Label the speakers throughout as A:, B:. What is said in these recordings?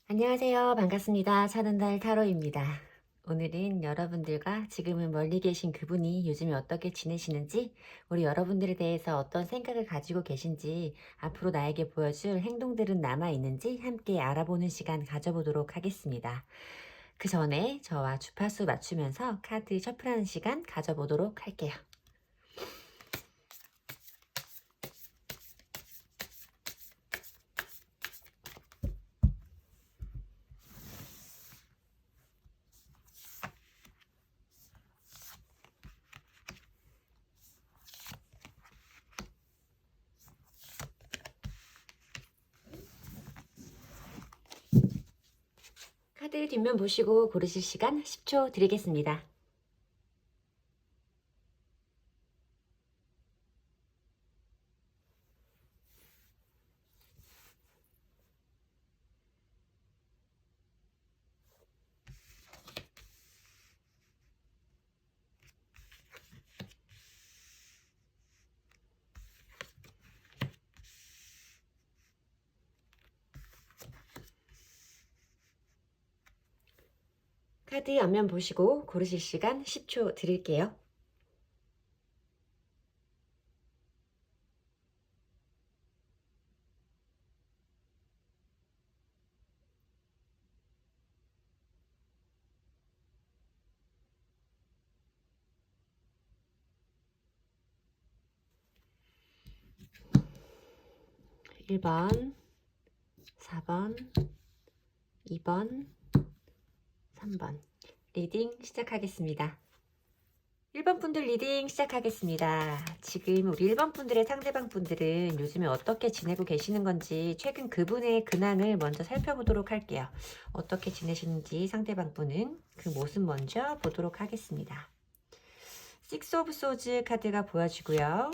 A: 안녕하세요. 반갑습니다. 사는 달 타로입니다. 오늘은 여러분들과 지금은 멀리 계신 그분이 요즘에 어떻게 지내시는지, 우리 여러분들에 대해서 어떤 생각을 가지고 계신지, 앞으로 나에게 보여줄 행동들은 남아있는지 함께 알아보는 시간 가져보도록 하겠습니다. 그 전에 저와 주파수 맞추면서 카드 셔플하는 시간 가져보도록 할게요. 카드 뒷면 보시고 고르실 시간 10초 드리겠습니다. 카드 앞면 보시고 고르실 시간 10초 드릴게요. 1번, 4번, 2번, 3번. 리딩 시작하겠습니다. 1번 분들 리딩 시작하겠습니다. 지금 우리 1번 분들의 상대방 분들은 요즘에 어떻게 지내고 계시는 건지 최근 그분의 근황을 먼저 살펴보도록 할게요. 어떻게 지내시는지 상대방 분은 그 모습 먼저 보도록 하겠습니다. 식스 오브 소즈 카드가 보여지고요.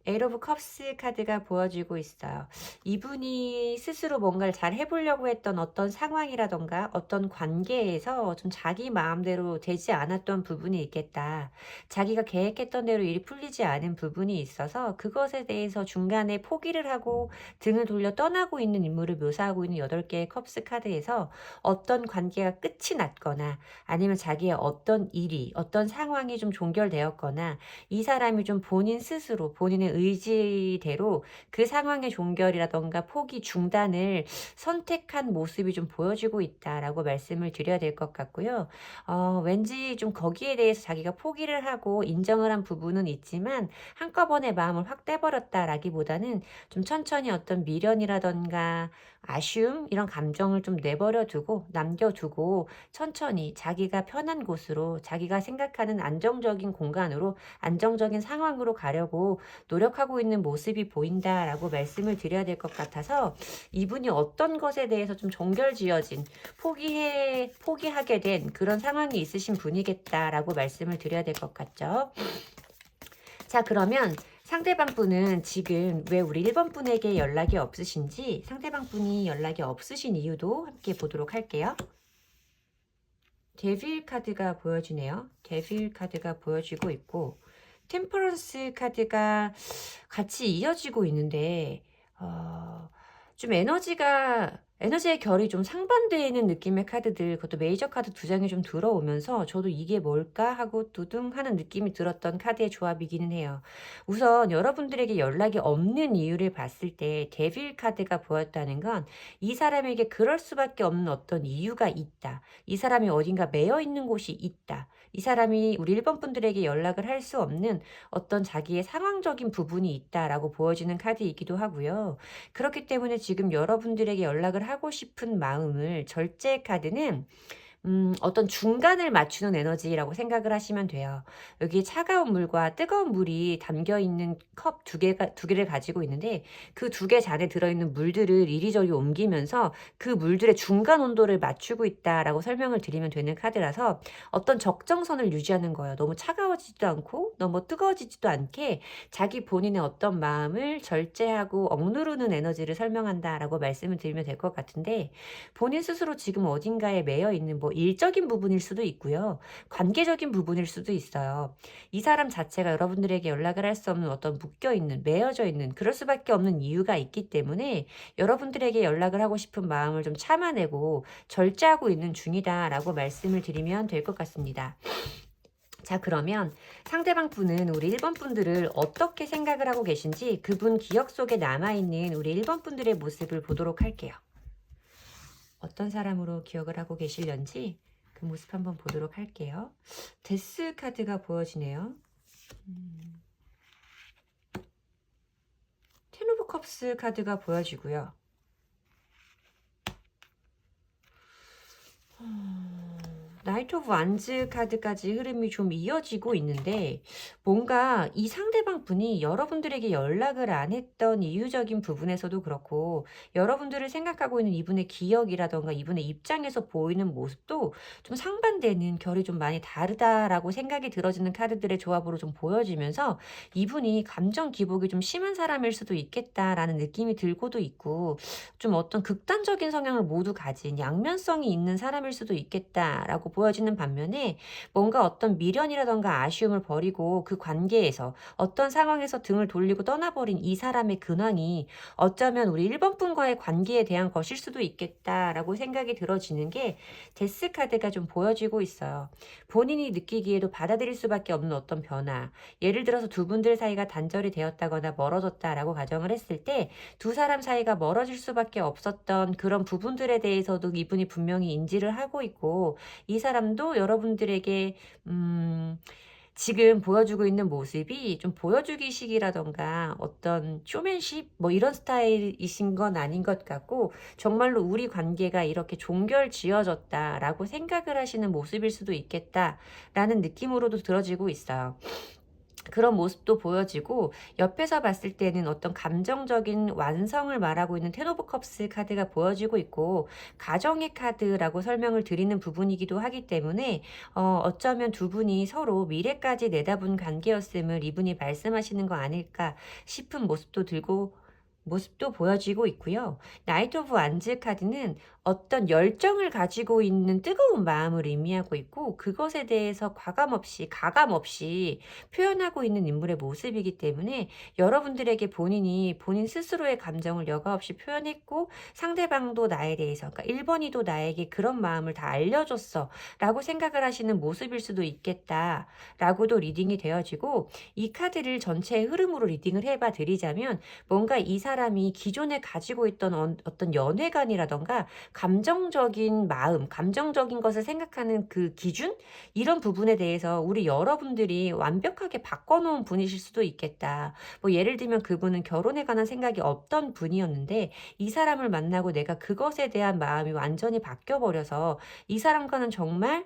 A: 에이 오브 컵스 카드가 보여지고 있어요. 이분이 스스로 뭔가를 잘 해보려고 했던 어떤 상황이라던가 어떤 관계에서 좀 자기 마음대로 되지 않았던 부분이 있겠다. 자기가 계획했던 대로 일이 풀리지 않은 부분이 있어서 그것에 대해서 중간에 포기를 하고 등을 돌려 떠나고 있는 인물을 묘사하고 있는 8개의 컵스 카드에서 어떤 관계가 끝이 났거나 아니면 자기의 어떤 일이 어떤 상황이 좀 종결되었거나 이 사람이 좀 본인 스스로 본인의 의지대로 그 상황의 종결이라던가 포기 중단을 선택한 모습이 좀 보여지고 있다라고 말씀을 드려야 될 것 같고요. 왠지 좀 거기에 대해서 자기가 포기를 하고 인정을 한 부분은 있지만 한꺼번에 마음을 확 떼버렸다라기보다는 좀 천천히 어떤 미련이라던가 아쉬움 이런 감정을 좀 내버려 두고 남겨두고 천천히 자기가 편한 곳으로 자기가 생각하는 안정적인 공간으로 안정적인 상황으로 가려고 노력하고 있는 모습이 보인다라고 말씀을 드려야 될 것 같아서 이분이 어떤 것에 대해서 좀 종결지어진 포기하게 된 그런 상황이 있으신 분이겠다라고 말씀을 드려야 될 것 같죠. 자, 그러면 상대방 분은 지금 왜 우리 1번 분에게 연락이 없으신지 상대방 분이 연락이 없으신 이유도 함께 보도록 할게요. 데빌 카드가 보여지네요. 데빌 카드가 보여지고 있고 템퍼런스 카드가 같이 이어지고 있는데 좀 에너지의 결이 좀 상반되는 느낌의 카드들 그것도 메이저 카드 2장이 좀 들어오면서 저도 이게 뭘까 하고 두둥하는 느낌이 들었던 카드의 조합이기는 해요. 우선 여러분들에게 연락이 없는 이유를 봤을 때 데빌 카드가 보였다는 건 이 사람에게 그럴 수밖에 없는 어떤 이유가 있다. 이 사람이 어딘가 매여 있는 곳이 있다. 이 사람이 우리 1번 분들에게 연락을 할 수 없는 어떤 자기의 상황적인 부분이 있다라고 보여지는 카드이기도 하고요. 그렇기 때문에 지금 여러분들에게 연락을 하고 싶은 마음을 절제 카드는 어떤 중간을 맞추는 에너지라고 생각을 하시면 돼요. 여기에 차가운 물과 뜨거운 물이 담겨 있는 컵 두 개를 가지고 있는데 그 2개 잔에 들어있는 물들을 이리저리 옮기면서 그 물들의 중간 온도를 맞추고 있다라고 설명을 드리면 되는 카드라서 어떤 적정선을 유지하는 거예요. 너무 차가워지지도 않고 너무 뜨거워지지도 않게 자기 본인의 어떤 마음을 절제하고 억누르는 에너지를 설명한다라고 말씀을 드리면 될 것 같은데 본인 스스로 지금 어딘가에 매여 있는 뭐 일적인 부분일 수도 있고요. 관계적인 부분일 수도 있어요. 이 사람 자체가 여러분들에게 연락을 할 수 없는 어떤 묶여있는, 매여져 있는, 그럴 수밖에 없는 이유가 있기 때문에 여러분들에게 연락을 하고 싶은 마음을 좀 참아내고 절제하고 있는 중이다라고 말씀을 드리면 될 것 같습니다. 자, 그러면 상대방 분은 우리 1번 분들을 어떻게 생각을 하고 계신지 그분 기억 속에 남아있는 우리 1번 분들의 모습을 보도록 할게요. 어떤 사람으로 기억을 하고 계실런지 그 모습 한번 보도록 할게요. 데스 카드가 보여지네요. 텐 오브 컵스 카드가 보여지고요. 나이트 오브 완즈 카드까지 흐름이 좀 이어지고 있는데 뭔가 이 상대방 분이 여러분들에게 연락을 안 했던 이유적인 부분에서도 그렇고 여러분들을 생각하고 있는 이분의 기억이라던가 이분의 입장에서 보이는 모습도 좀 상반되는 결이 좀 많이 다르다라고 생각이 들어지는 카드들의 조합으로 좀 보여지면서 이분이 감정 기복이 좀 심한 사람일 수도 있겠다라는 느낌이 들고도 있고 좀 어떤 극단적인 성향을 모두 가진 양면성이 있는 사람일 수도 있겠다라고 보여지는 반면에 뭔가 어떤 미련이라던가 아쉬움을 버리고 그 관계에서 어떤 상황에서 등을 돌리고 떠나버린 이 사람의 근황이 어쩌면 우리 1번 분과의 관계에 대한 것일 수도 있겠다라고 생각이 들어지는 게 데스 카드가 좀 보여지고 있어요. 본인이 느끼기에도 받아들일 수밖에 없는 어떤 변화. 예를 들어서 두 분들 사이가 단절이 되었다거나 멀어졌다라고 가정을 했을 때 두 사람 사이가 멀어질 수밖에 없었던 그런 부분들에 대해서도 이분이 분명히 인지를 하고 있고 이 사람도 여러분들에게 지금 보여주고 있는 모습이 좀 보여주기식이라던가 어떤 쇼맨십 뭐 이런 스타일이신 건 아닌 것 같고 정말로 우리 관계가 이렇게 종결지어졌다라고 생각을 하시는 모습일 수도 있겠다라는 느낌으로도 들어지고 있어요. 그런 모습도 보여지고 옆에서 봤을 때는 어떤 감정적인 완성을 말하고 있는 텐 오브 컵스 카드가 보여지고 있고 가정의 카드라고 설명을 드리는 부분이기도 하기 때문에 어쩌면 두 분이 서로 미래까지 내다본 관계였음을 이분이 말씀하시는 거 아닐까 싶은 모습도 보여지고 있고요. 나이트 오브 완즈 카드는 어떤 열정을 가지고 있는 뜨거운 마음을 의미하고 있고 그것에 대해서 가감 없이 표현하고 있는 인물의 모습이기 때문에 여러분들에게 본인이 본인 스스로의 감정을 여과 없이 표현했고 상대방도 나에 대해서 그러니까 1번이도 나에게 그런 마음을 다 알려줬어 라고 생각을 하시는 모습일 수도 있겠다 라고도 리딩이 되어지고 이 카드를 전체의 흐름으로 리딩을 해봐 드리자면 뭔가 이 사람이 기존에 가지고 있던 어떤 연애관이라던가 감정적인 마음, 감정적인 것을 생각하는 그 기준? 이런 부분에 대해서 우리 여러분들이 완벽하게 바꿔놓은 분이실 수도 있겠다. 뭐 예를 들면 그분은 결혼에 관한 생각이 없던 분이었는데 이 사람을 만나고 내가 그것에 대한 마음이 완전히 바뀌어버려서 이 사람과는 정말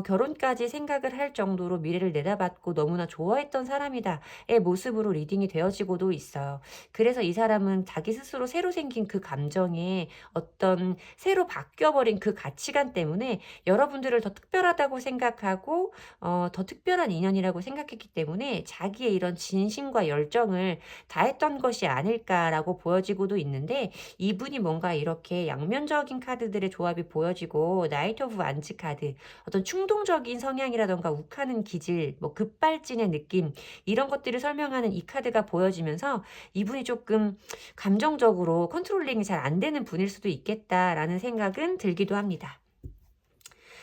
A: 결혼까지 생각을 할 정도로 미래를 내다봤고 너무나 좋아했던 사람이다의 모습으로 리딩이 되어지고도 있어요. 그래서 이 사람은 자기 스스로 새로 생긴 그 감정에 어떤 새로 바뀌어버린 그 가치관 때문에 여러분들을 더 특별하다고 생각하고 더 특별한 인연이라고 생각했기 때문에 자기의 이런 진심과 열정을 다했던 것이 아닐까라고 보여지고도 있는데 이분이 뭔가 이렇게 양면적인 카드들의 조합이 보여지고 나이트 오브 완즈 카드 어떤 충동적인 성향이라던가 욱하는 기질, 뭐 급발진의 느낌 이런 것들을 설명하는 이 카드가 보여지면서 이분이 조금 감정적으로 컨트롤링이 잘 안 되는 분일 수도 있겠다라는 생각은 들기도 합니다.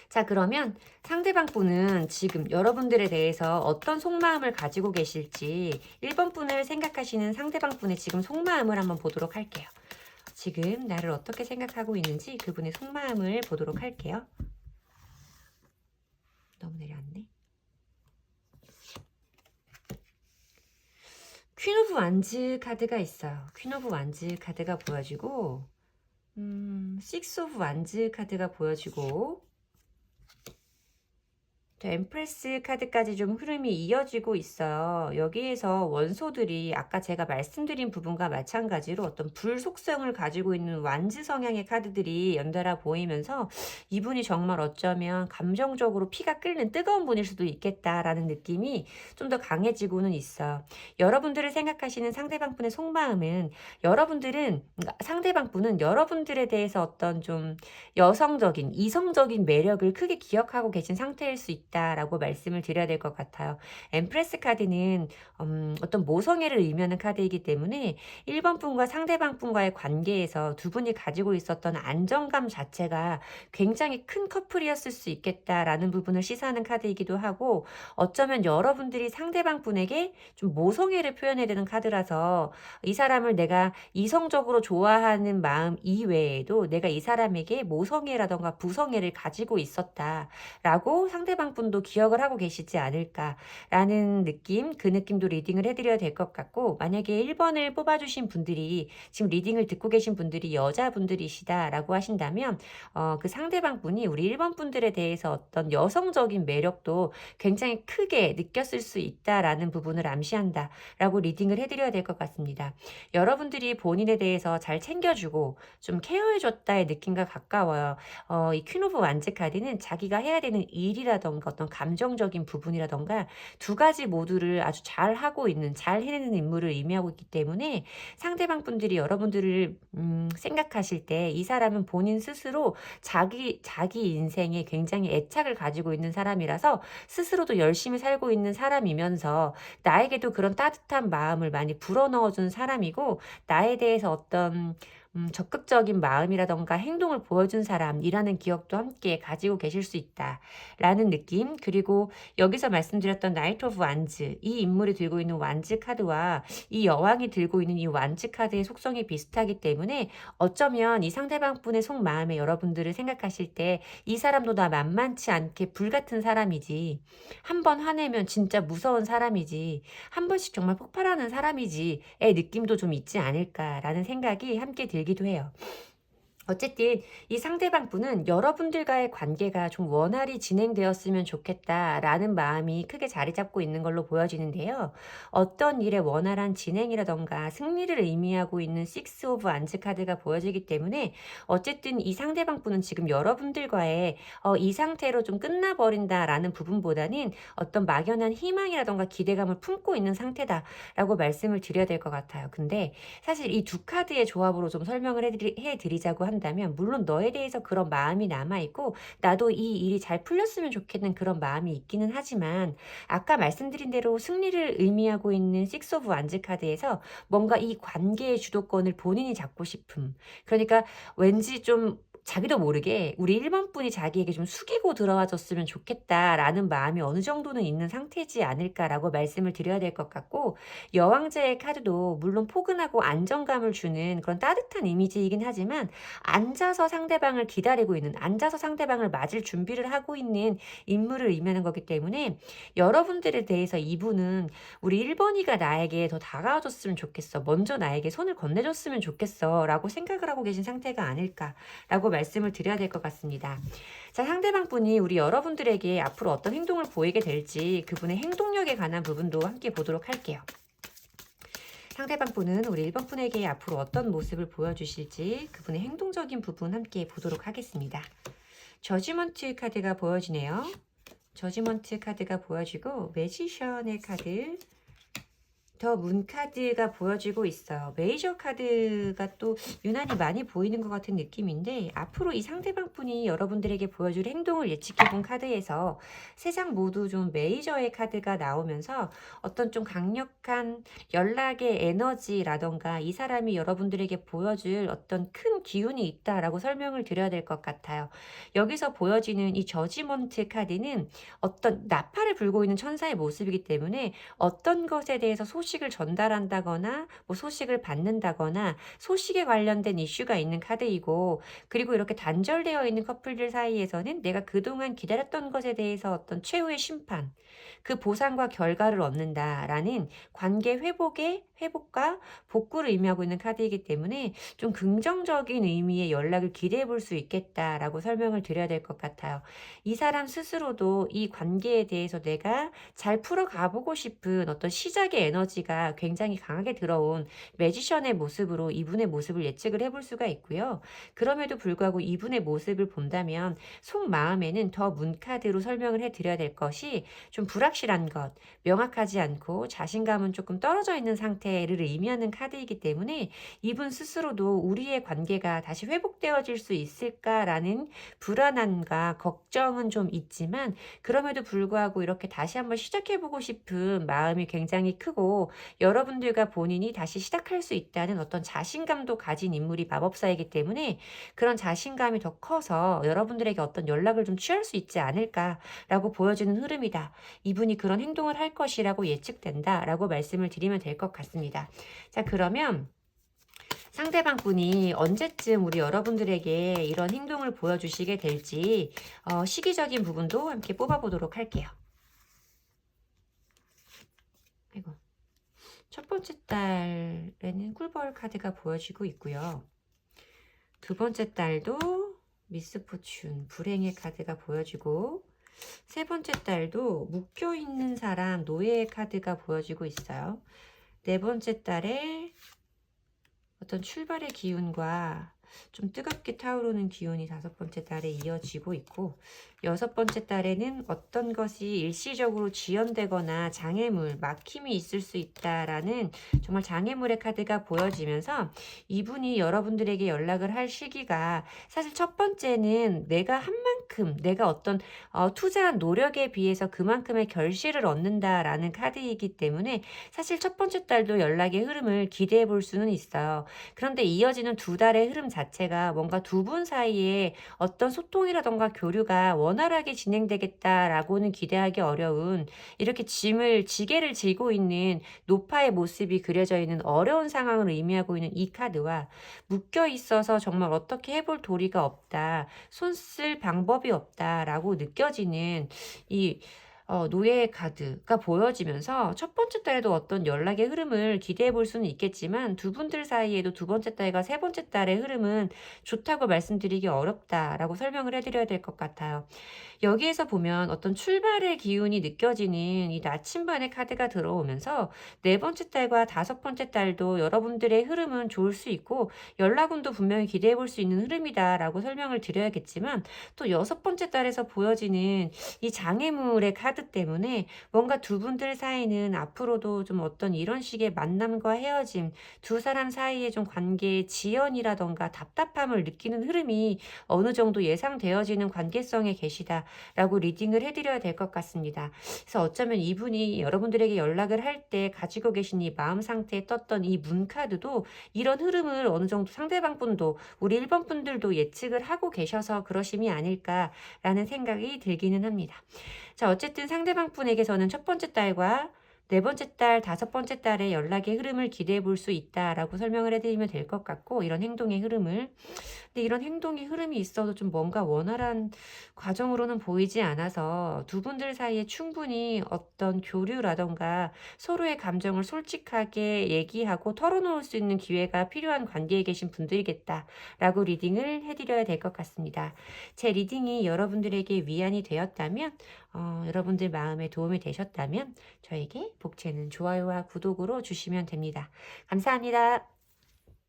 A: 자, 그러면 상대방 분은 지금 여러분들에 대해서 어떤 속마음을 가지고 계실지 1번 분을 생각하시는 상대방 분의 지금 속마음을 한번 보도록 할게요. 지금 나를 어떻게 생각하고 있는지 그분의 속마음을 보도록 할게요. 너무 내려왔네. 퀸 오브 완즈 카드가 있어요. 퀸 오브 완즈 카드가 보여지고 식스 오브 완즈 카드가 보여지고 또 엠프레스 카드까지 좀 흐름이 이어지고 있어요. 여기에서 원소들이 아까 제가 말씀드린 부분과 마찬가지로 어떤 불 속성을 가지고 있는 완즈 성향의 카드들이 연달아 보이면서 이분이 정말 어쩌면 감정적으로 피가 끓는 뜨거운 분일 수도 있겠다라는 느낌이 좀 더 강해지고는 있어요. 여러분들을 생각하시는 상대방 분의 속마음은 상대방 분은 여러분들에 대해서 어떤 좀 여성적인, 이성적인 매력을 크게 기억하고 계신 상태일 수 있다라고 말씀을 드려야 될 것 같아요. 엠프레스 카드는 어떤 모성애를 의미하는 카드이기 때문에 1번 분과 상대방 분과의 관계에서 두 분이 가지고 있었던 안정감 자체가 굉장히 큰 커플이었을 수 있겠다라는 부분을 시사하는 카드이기도 하고, 어쩌면 여러분들이 상대방 분에게 좀 모성애를 표현해야 되는 카드라서 이 사람을 내가 이성적으로 좋아하는 마음 이외에도 내가 이 사람에게 모성애라던가 부성애를 가지고 있었다라고 상대방 분도 기억을 하고 계시지 않을까라는 느낌, 그 느낌도 리딩을 해드려야 될 것 같고, 만약에 1번을 뽑아주신 분들이 지금 리딩을 듣고 계신 분들이 여자분들이시다라고 하신다면 그 상대방 분이 우리 1번 분들에 대해서 어떤 여성적인 매력도 굉장히 크게 느꼈을 수 있다라는 부분을 암시한다라고 리딩을 해드려야 될 것 같습니다. 여러분들이 본인에 대해서 잘 챙겨주고 좀 케어해줬다의 느낌과 가까워요. 이 퀸 오브 완즈 카드는 자기가 해야 되는 일이라던가 어떤 감정적인 부분이라던가 두 가지 모두를 아주 잘하고 있는, 잘 해내는 인물을 의미하고 있기 때문에 상대방 분들이 여러분들을 생각하실 때 이 사람은 본인 스스로 자기 인생에 굉장히 애착을 가지고 있는 사람이라서 스스로도 열심히 살고 있는 사람이면서 나에게도 그런 따뜻한 마음을 많이 불어넣어 준 사람이고, 나에 대해서 어떤 적극적인 마음이라던가 행동을 보여준 사람이라는 기억도 함께 가지고 계실 수 있다라는 느낌. 그리고 여기서 말씀드렸던 나이트 오브 완즈, 이 인물이 들고 있는 완즈 카드와 이 여왕이 들고 있는 이 완즈 카드의 속성이 비슷하기 때문에 어쩌면 이 상대방 분의 속마음에 여러분들을 생각하실 때 이 사람도 나 만만치 않게 불같은 사람이지, 한 번 화내면 진짜 무서운 사람이지, 한 번씩 정말 폭발하는 사람이지의 느낌도 좀 있지 않을까라는 생각이 함께 들기도 해요. 어쨌든 이 상대방 분은 여러분들과의 관계가 좀 원활히 진행되었으면 좋겠다라는 마음이 크게 자리 잡고 있는 걸로 보여지는데요. 어떤 일의 원활한 진행이라던가 승리를 의미하고 있는 식스 오브 안즈 카드가 보여지기 때문에 어쨌든 이 상대방 분은 지금 여러분들과의 이 상태로 좀 끝나버린다라는 부분보다는 어떤 막연한 희망이라던가 기대감을 품고 있는 상태다라고 말씀을 드려야 될 것 같아요. 근데 사실 이 두 카드의 조합으로 좀 설명을 해드리자고 한다면, 물론 너에 대해서 그런 마음이 남아있고 나도 이 일이 잘 풀렸으면 좋겠는 그런 마음이 있기는 하지만, 아까 말씀드린 대로 승리를 의미하고 있는 식스 오브 완즈 카드에서 뭔가 이 관계의 주도권을 본인이 잡고 싶음, 그러니까 왠지 좀 자기도 모르게 우리 1번 분이 자기에게 좀 숙이고 들어와 줬으면 좋겠다라는 마음이 어느 정도는 있는 상태지 않을까라고 말씀을 드려야 될 것 같고, 여왕자의 카드도 물론 포근하고 안정감을 주는 그런 따뜻한 이미지이긴 하지만, 앉아서 상대방을 기다리고 있는, 앉아서 상대방을 맞을 준비를 하고 있는 인물을 의미하는 거기 때문에, 여러분들에 대해서 이분은 우리 1번이가 나에게 더 다가와줬으면 좋겠어, 먼저 나에게 손을 건네줬으면 좋겠어 라고 생각을 하고 계신 상태가 아닐까라고 말씀을 드려야 될 것 같습니다. 자, 상대방 분이 우리 여러분들에게 앞으로 어떤 행동을 보이게 될지, 그분의 행동력에 관한 부분도 함께 보도록 할게요. 상대방 분은 우리 1번 분에게 앞으로 어떤 모습을 보여주실지, 그분의 행동적인 부분 함께 보도록 하겠습니다. 저지먼트 카드가 보여지네요. 저지먼트 카드가 보여지고 매지션의 카드, 더 문 카드가 보여지고 있어요. 메이저 카드가 또 유난히 많이 보이는 것 같은 느낌인데, 앞으로 이 상대방 분이 여러분들에게 보여줄 행동을 예측해본 카드에서 세 장 모두 좀 메이저의 카드가 나오면서 어떤 좀 강력한 연락의 에너지라던가 이 사람이 여러분들에게 보여줄 어떤 큰 기운이 있다라고 설명을 드려야 될 것 같아요. 여기서 보여지는 이 저지먼트 카드는 어떤 나팔을 불고 있는 천사의 모습이기 때문에 어떤 것에 대해서 소식을 전달한다거나 뭐 소식을 받는다거나 소식에 관련된 이슈가 있는 카드이고, 그리고 이렇게 단절되어 있는 커플들 사이에서는 내가 그동안 기다렸던 것에 대해서 어떤 최후의 심판, 그 보상과 결과를 얻는다라는 관계 회복의 회복과 복구를 의미하고 있는 카드이기 때문에 좀 긍정적인 의미의 연락을 기대해 볼 수 있겠다라고 설명을 드려야 될 것 같아요. 이 사람 스스로도 이 관계에 대해서 내가 잘 풀어가 보고 싶은 어떤 시작의 에너지가 굉장히 강하게 들어온 매지션의 모습으로 이분의 모습을 예측을 해볼 수가 있고요. 그럼에도 불구하고 이분의 모습을 본다면 속마음에는 더 문카드로 설명을 해드려야 될 것이 좀 불확실한 것, 명확하지 않고 자신감은 조금 떨어져 있는 상태를 의미하는 카드이기 때문에 이분 스스로도 우리의 관계가 다시 회복되어질 수 있을까라는 불안함과 걱정은 좀 있지만 그럼에도 불구하고 이렇게 다시 한번 시작해보고 싶은 마음이 굉장히 크고 여러분들과 본인이 다시 시작할 수 있다는 어떤 자신감도 가진 인물이 마법사이기 때문에 그런 자신감이 더 커서 여러분들에게 어떤 연락을 좀 취할 수 있지 않을까라고 보여지는 흐름이다. 이분이 그런 행동을 할 것이라고 예측된다라고 말씀을 드리면 될 것 같습니다. 자, 그러면 상대방 분이 언제쯤 우리 여러분들에게 이런 행동을 보여주시게 될지 시기적인 부분도 함께 뽑아보도록 할게요. 아이고. 첫 번째 달에는 꿀벌 카드가 보여지고 있고요. 두 번째 달도 미스포춘, 불행의 카드가 보여지고 세 번째 달도 묶여있는 사람, 노예의 카드가 보여지고 있어요. 네 번째 달에 어떤 출발의 기운과 좀 뜨겁게 타오르는 기운이 다섯 번째 달에 이어지고 있고 여섯 번째 달에는 어떤 것이 일시적으로 지연되거나 장애물, 막힘이 있을 수 있다라는 정말 장애물의 카드가 보여지면서 이분이 여러분들에게 연락을 할 시기가 사실 첫 번째는 내가 한 만큼 내가 어떤 투자한 노력에 비해서 그만큼의 결실을 얻는다라는 카드이기 때문에 사실 첫 번째 달도 연락의 흐름을 기대해 볼 수는 있어요. 그런데 이어지는 두 달의 흐름 자체가 뭔가 두 분 사이에 어떤 소통이라던가 교류가 원활하게 진행되겠다라고는 기대하기 어려운 이렇게 지게를 지고 있는 노파의 모습이 그려져 있는 어려운 상황을 의미하고 있는 이 카드와 묶여 있어서 정말 어떻게 해볼 도리가 없다, 손 쓸 방법이 없다라고 느껴지는 이 노예의 카드가 보여지면서 첫 번째 달에도 어떤 연락의 흐름을 기대해 볼 수는 있겠지만 두 분들 사이에도 두 번째 달과 세 번째 달의 흐름은 좋다고 말씀드리기 어렵다라고 설명을 해드려야 될 것 같아요. 여기에서 보면 어떤 출발의 기운이 느껴지는 이 나침반의 카드가 들어오면서 네 번째 달과 다섯 번째 달도 여러분들의 흐름은 좋을 수 있고 연락운도 분명히 기대해 볼 수 있는 흐름이다라고 설명을 드려야겠지만 또 여섯 번째 달에서 보여지는 이 장애물의 카드 때문에 뭔가 두 분들 사이는 앞으로도 좀 어떤 이런 식의 만남과 헤어짐, 두 사람 사이의 좀 관계의 지연이라던가 답답함을 느끼는 흐름이 어느 정도 예상되어지는 관계성에 계시다라고 리딩을 해드려야 될 것 같습니다. 그래서 어쩌면 이분이 여러분들에게 연락을 할 때 가지고 계신 이 마음 상태에 떴던 이 문카드도 이런 흐름을 어느 정도 상대방 분도 우리 1번 분들도 예측을 하고 계셔서 그러심이 아닐까라는 생각이 들기는 합니다. 자, 어쨌든 상대방 분에게서는 첫 번째 달과 네 번째 달, 다섯 번째 달에 연락의 흐름을 기대해 볼 수 있다라고 설명을 해드리면 될 것 같고 이런 행동의 흐름을 근데 이런 행동의 흐름이 있어도 좀 뭔가 원활한 과정으로는 보이지 않아서 두 분들 사이에 충분히 어떤 교류라던가 서로의 감정을 솔직하게 얘기하고 털어놓을 수 있는 기회가 필요한 관계에 계신 분들이겠다라고 리딩을 해드려야 될 것 같습니다. 제 리딩이 여러분들에게 위안이 되었다면 여러분들 마음에 도움이 되셨다면 저에게 복채는 좋아요와 구독으로 주시면 됩니다. 감사합니다.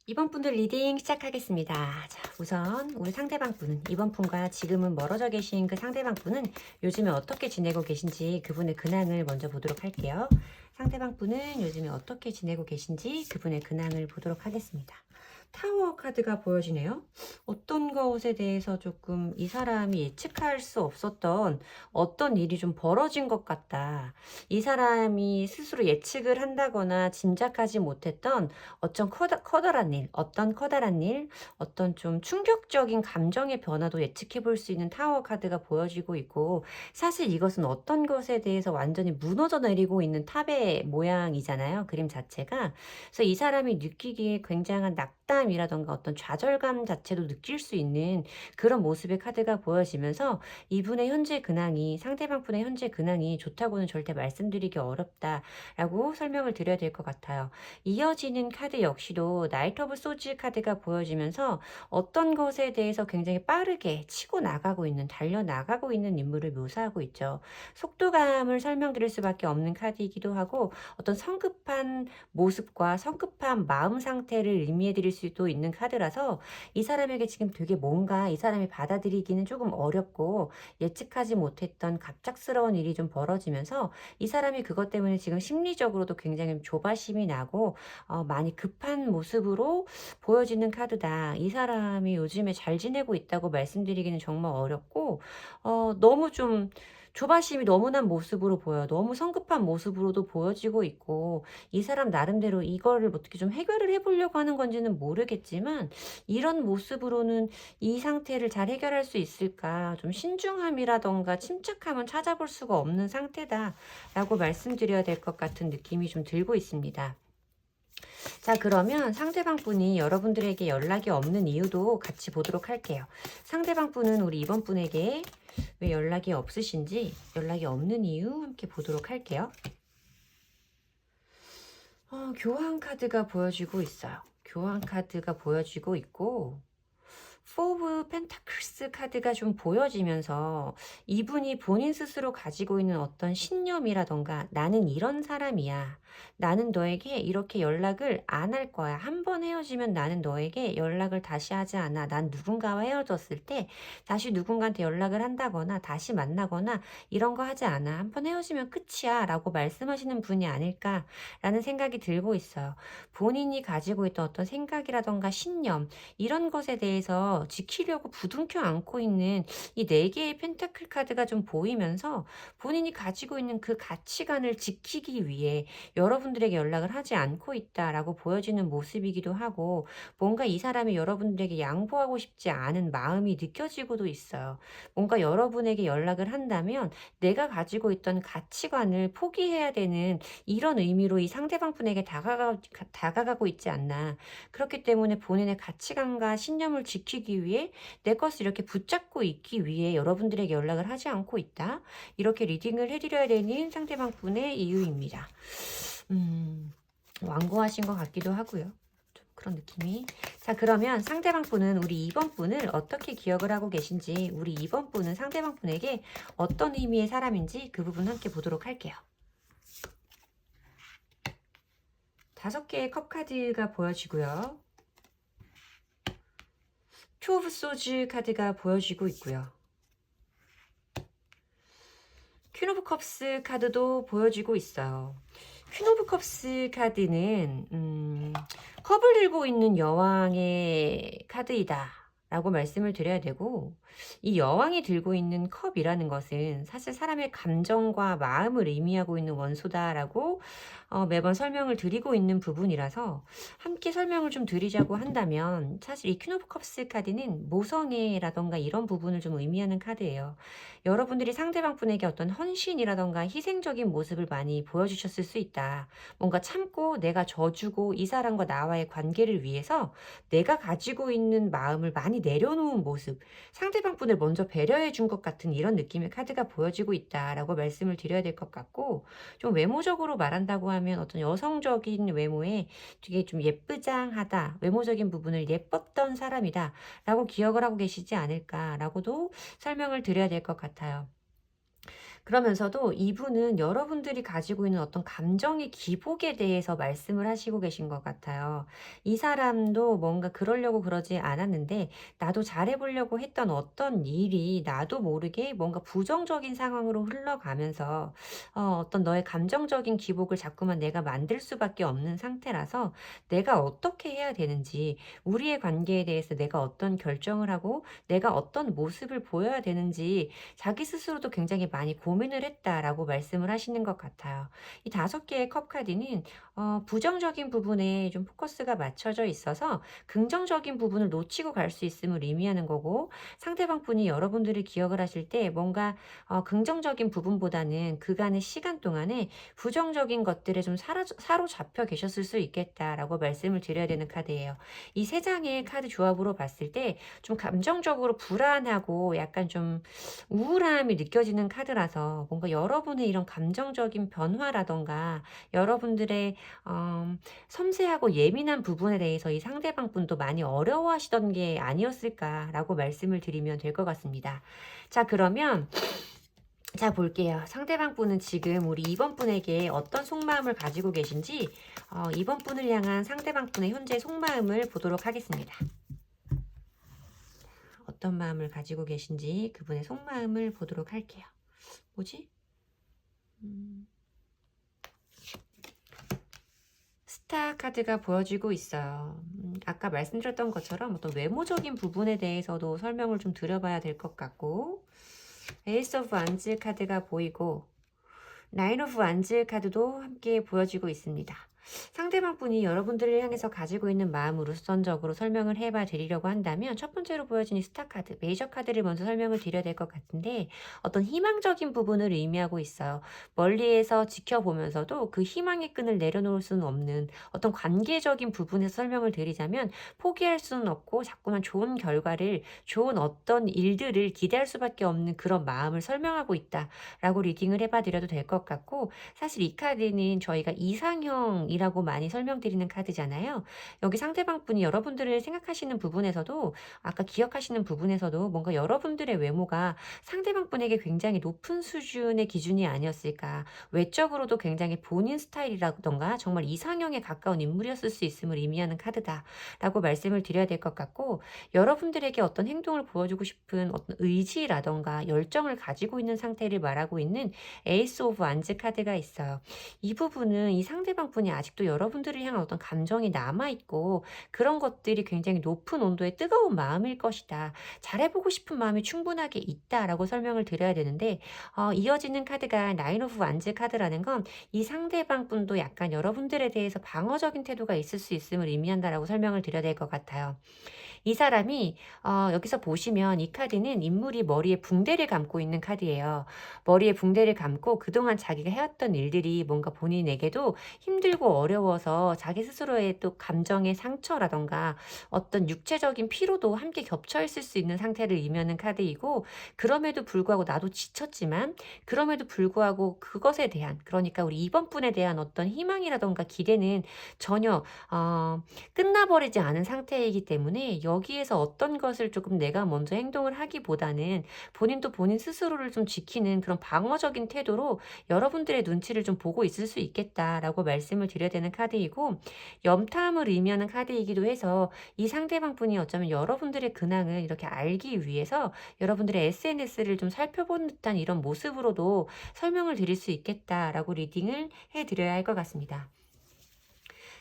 A: 이번 분들 리딩 시작하겠습니다. 자, 우선 우리 상대방 분은 이번 분과 지금은 멀어져 계신 그 상대방 분은 요즘에 어떻게 지내고 계신지 그분의 근황을 먼저 보도록 할게요. 상대방 분은 요즘에 어떻게 지내고 계신지 그분의 근황을 보도록 하겠습니다. 타워 카드가 보여지네요. 어떤 것에 대해서 조금 이 사람이 예측할 수 없었던 어떤 일이 좀 벌어진 것 같다. 이 사람이 스스로 예측을 한다거나 짐작하지 못했던 어떤 커다란 일, 어떤 좀 충격적인 감정의 변화도 예측해 볼 수 있는 타워 카드가 보여지고 있고 사실 이것은 어떤 것에 대해서 완전히 무너져 내리고 있는 탑의 모양이잖아요. 그림 자체가. 그래서 이 사람이 느끼기에 굉장한 낙담 부담이라든가 어떤 좌절감 자체도 느낄 수 있는 그런 모습의 카드가 보여지면서 이분의 현재 근황이 상대방 분의 현재 근황이 좋다고는 절대 말씀드리기 어렵다라고 설명을 드려야 될 것 같아요. 이어지는 카드 역시도 나이트 오브 소즈 카드가 보여지면서 어떤 것에 대해서 굉장히 빠르게 치고 나가고 있는 달려나가고 있는 인물을 묘사하고 있죠. 속도감을 설명드릴 수밖에 없는 카드이기도 하고 어떤 성급한 모습과 성급한 마음 상태를 의미해 드릴 수도 있는 카드라서 이 사람에게 지금 되게 뭔가 이 사람이 받아들이기는 조금 어렵고 예측하지 못했던 갑작스러운 일이 좀 벌어지면서 이 사람이 그것 때문에 지금 심리적으로도 굉장히 조바심이 나고 많이 급한 모습으로 보여지는 카드다. 이 사람이 요즘에 잘 지내고 있다고 말씀드리기는 정말 어렵고 너무 좀 조바심이 너무난 모습으로 보여요. 너무 성급한 모습으로도 보여지고 있고 이 사람 나름대로 이거를 어떻게 좀 해결을 해 보려고 하는 건지는 모르겠지만 이런 모습으로는 '이 상태를 잘 해결할 수 있을까?' 좀 신중함이라든가 침착함은 찾아볼 수가 없는 상태다라고 말씀드려야 될 것 같은 느낌이 좀 들고 있습니다. 자, 그러면 상대방 분이 여러분들에게 연락이 없는 이유도 같이 보도록 할게요. 상대방 분은 우리 이번 분에게 왜 연락이 없으신지, 연락이 없는 이유 함께 보도록 할게요. 교환 카드가 보여지고 있어요. 교환 카드가 보여지고 있고, 포 오브 펜타클스 카드가 좀 보여지면서 이분이 본인 스스로 가지고 있는 어떤 신념이라던가 나는 이런 사람이야. 나는 너에게 이렇게 연락을 안 할 거야. 한 번 헤어지면 나는 너에게 연락을 다시 하지 않아. 난 누군가와 헤어졌을 때 다시 누군가한테 연락을 한다거나 다시 만나거나 이런 거 하지 않아. 한 번 헤어지면 끝이야. 라고 말씀하시는 분이 아닐까라는 생각이 들고 있어요. 본인이 가지고 있던 어떤 생각이라던가 신념, 이런 것에 대해서 지키려고 부둥켜 안고 있는 이 네 개의 펜타클 카드가 좀 보이면서 본인이 가지고 있는 그 가치관을 지키기 위해 여러분들에게 연락을 하지 않고 있다라고 보여지는 모습이기도 하고 뭔가 이 사람이 여러분들에게 양보하고 싶지 않은 마음이 느껴지고도 있어요. 뭔가 여러분에게 연락을 한다면 내가 가지고 있던 가치관을 포기해야 되는 이런 의미로 이 상대방 분에게 다가가고 있지 않나. 그렇기 때문에 본인의 가치관과 신념을 지키기 위해 내 것을 이렇게 붙잡고 있기 위해 여러분들에게 연락을 하지 않고 있다. 이렇게 리딩을 해드려야 되는 상대방 분의 이유입니다. 완고하신 것 같기도 하고요. 좀 그런 느낌이. 자, 그러면 상대방 분은 우리 2번 분을 어떻게 기억을 하고 계신지, 우리 2번 분은 상대방 분에게 어떤 의미의 사람인지 그 부분 함께 보도록 할게요. 5개의 컵 카드가 보여지고요. 투 오브 소즈 카드가 보여지고 있고요. 퀸 오브 컵스 카드도 보여지고 있어요. 퀸 오브 컵스 카드는 컵을 들고 있는 여왕의 카드이다 라고 말씀을 드려야 되고, 이 여왕이 들고 있는 컵이라는 것은 사실 사람의 감정과 마음을 의미하고 있는 원소다라고 매번 설명을 드리고 있는 부분이라서 함께 설명을 좀 드리자고 한다면 사실 이 퀸 오브 컵스 카드는 모성애라던가 이런 부분을 좀 의미하는 카드예요. 여러분들이 상대방 분에게 어떤 헌신이라던가 희생적인 모습을 많이 보여주셨을 수 있다. 뭔가 참고 내가 져주고 이 사람과 나와의 관계를 위해서 내가 가지고 있는 마음을 많이 내려놓은 모습, 상대방 분을 먼저 배려해 준 것 같은 이런 느낌의 카드가 보여지고 있다라고 말씀을 드려야 될 것 같고, 좀 외모적으로 말한다고 하면 어떤 여성적인 외모에 되게 좀 예쁘장하다, 외모적인 부분을 예뻤던 사람이다 라고 기억을 하고 계시지 않을까라고도 설명을 드려야 될 것 같아요. 그러면서도 이분은 여러분들이 가지고 있는 어떤 감정의 기복에 대해서 말씀을 하시고 계신 것 같아요. 이 사람도 뭔가 그러려고 그러지 않았는데 나도 잘해보려고 했던 어떤 일이 나도 모르게 뭔가 부정적인 상황으로 흘러가면서 어떤 너의 감정적인 기복을 자꾸만 내가 만들 수밖에 없는 상태라서 내가 어떻게 해야 되는지, 우리의 관계에 대해서 내가 어떤 결정을 하고 내가 어떤 모습을 보여야 되는지 자기 스스로도 굉장히 많이 고민을 했다라고 말씀을 하시는 것 같아요. 이 5개의 컵 카드는 부정적인 부분에 좀 포커스가 맞춰져 있어서 긍정적인 부분을 놓치고 갈 수 있음을 의미하는 거고, 상대방 분이 여러분들을 기억을 하실 때 뭔가 긍정적인 부분보다는 그간의 시간 동안에 부정적인 것들에 좀 사로잡혀 계셨을 수 있겠다라고 말씀을 드려야 되는 카드예요. 이 3장의 카드 조합으로 봤을 때 좀 감정적으로 불안하고 약간 좀 우울함이 느껴지는 카드라서, 뭔가 여러분의 이런 감정적인 변화라던가 여러분들의 섬세하고 예민한 부분에 대해서 이 상대방 분도 많이 어려워하시던 게 아니었을까라고 말씀을 드리면 될 것 같습니다. 자, 그러면 자, 볼게요. 상대방 분은 지금 우리 2번 분에게 어떤 속마음을 가지고 계신지 2번 분을 향한 상대방 분의 현재 속마음을 보도록 하겠습니다. 어떤 마음을 가지고 계신지 그분의 속마음을 보도록 할게요. 뭐지? 스타 카드가 보여지고 있어요. 아까 말씀드렸던 것처럼 어떤 외모적인 부분에 대해서도 설명을 좀 드려봐야 될 것 같고, 에이스 오브 완즈 카드가 보이고 나인 오브 완즈 카드도 함께 보여지고 있습니다. 상대방 분이 여러분들을 향해서 가지고 있는 마음을 우선적으로 설명을 해봐 드리려고 한다면, 첫 번째로 보여진 이 스타 카드, 메이저 카드를 먼저 설명을 드려야 될 것 같은데, 어떤 희망적인 부분을 의미하고 있어요. 멀리에서 지켜보면서도 그 희망의 끈을 내려놓을 수는 없는 어떤 관계적인 부분에서 설명을 드리자면, 포기할 수는 없고 자꾸만 좋은 결과를, 좋은 어떤 일들을 기대할 수밖에 없는 그런 마음을 설명하고 있다라고 리딩을 해봐 드려도 될 것 같고, 사실 이 카드는 저희가 이상형이라고 많이 설명드리는 카드잖아요. 여기 상대방 분이 여러분들을 생각하시는 부분에서도, 아까 기억하시는 부분에서도 뭔가 여러분들의 외모가 상대방 분에게 굉장히 높은 수준의 기준이 아니었을까. 외적으로도 굉장히 본인 스타일이라던가 정말 이상형에 가까운 인물이었을 수 있음을 의미하는 카드다라고 말씀을 드려야 될 것 같고, 여러분들에게 어떤 행동을 보여주고 싶은 어떤 의지라던가 열정을 가지고 있는 상태를 말하고 있는 에이스 오브 완즈 카드가 있어요. 이 부분은 이 상대방 분이 아직도 여러분들을 향한 어떤 감정이 남아있고, 그런 것들이 굉장히 높은 온도의 뜨거운 마음일 것이다. 잘해보고 싶은 마음이 충분하게 있다라고 설명을 드려야 되는데, 이어지는 카드가 나인 오브 완즈 카드라는 건 이 상대방 분도 약간 여러분들에 대해서 방어적인 태도가 있을 수 있음을 의미한다라고 설명을 드려야 될 것 같아요. 이 사람이 여기서 보시면 이 카드는 인물이 머리에 붕대를 감고 있는 카드예요. 머리에 붕대를 감고 그동안 자기가 해왔던 일들이 뭔가 본인에게도 힘들고 어려워서 자기 스스로의 또 감정의 상처라던가 어떤 육체적인 피로도 함께 겹쳐 있을 수 있는 상태를 의미하는 카드이고, 그럼에도 불구하고 나도 지쳤지만 그럼에도 불구하고 그것에 대한, 그러니까 우리 이번 분에 대한 어떤 희망이라던가 기대는 전혀 끝나버리지 않은 상태이기 때문에, 여기에서 어떤 것을 조금 내가 먼저 행동을 하기보다는 본인도 본인 스스로를 좀 지키는 그런 방어적인 태도로 여러분들의 눈치를 좀 보고 있을 수 있겠다라고 말씀을 드려야 되는 카드이고, 염탐을 의미하는 카드이기도 해서 이 상대방 분이 어쩌면 여러분들의 근황을 이렇게 알기 위해서 여러분들의 SNS를 좀 살펴보는 듯한 이런 모습으로도 설명을 드릴 수 있겠다라고 리딩을 해드려야 할 것 같습니다.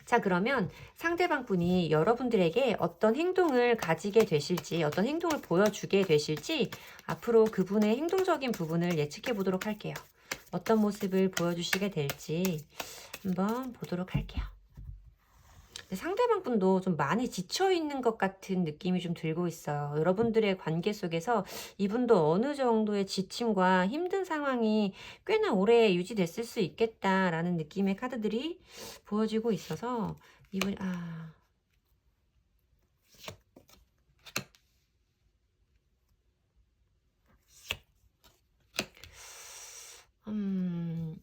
A: 자, 그러면 상대방 분이 여러분들에게 어떤 행동을 가지게 되실지, 어떤 행동을 보여주게 되실지 앞으로 그분의 행동적인 부분을 예측해 보도록 할게요. 어떤 모습을 보여주시게 될지 한번 보도록 할게요. 상대방 분도 좀 많이 지쳐있는 것 같은 느낌이 좀 들고 있어요. 여러분들의 관계 속에서 이분도 어느 정도의 지침과 힘든 상황이 꽤나 오래 유지됐을 수 있겠다라는 느낌의 카드들이 보여지고 있어서 이분이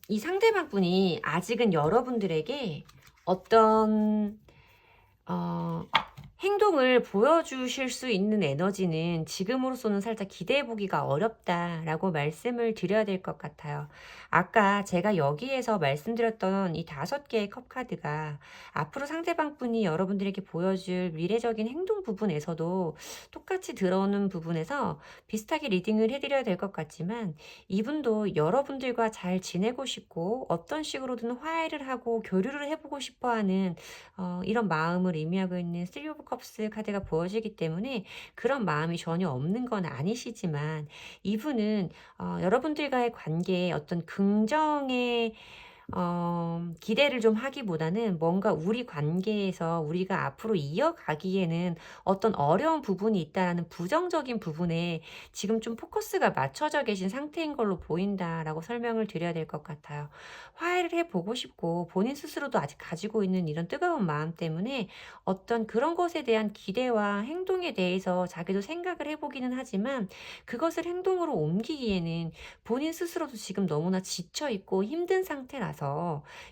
A: 이 상대방 분이 아직은 여러분들에게 어떤 행동을 보여주실 수 있는 에너지는 지금으로서는 살짝 기대해 보기가 어렵다라고 말씀을 드려야 될 것 같아요. 아까 제가 여기에서 말씀드렸던 이 5개의 컵 카드가 앞으로 상대방 분이 여러분들에게 보여줄 미래적인 행동 부분에서도 똑같이 들어오는 부분에서 비슷하게 리딩을 해드려야 될 것 같지만, 이분도 여러분들과 잘 지내고 싶고 어떤 식으로든 화해를 하고 교류를 해보고 싶어하는 이런 마음을 의미하고 있는 3 오브 컵스 카드가 보여지기 때문에 그런 마음이 전혀 없는 건 아니시지만 이분은 여러분들과의 관계에 어떤 긍정의 기대를 좀 하기보다는 뭔가 우리 관계에서 우리가 앞으로 이어가기에는 어떤 어려운 부분이 있다라는 부정적인 부분에 지금 좀 포커스가 맞춰져 계신 상태인 걸로 보인다라고 설명을 드려야 될 것 같아요. 화해를 해보고 싶고 본인 스스로도 아직 가지고 있는 이런 뜨거운 마음 때문에 어떤 그런 것에 대한 기대와 행동에 대해서 자기도 생각을 해보기는 하지만 그것을 행동으로 옮기기에는 본인 스스로도 지금 너무나 지쳐 있고 힘든 상태라서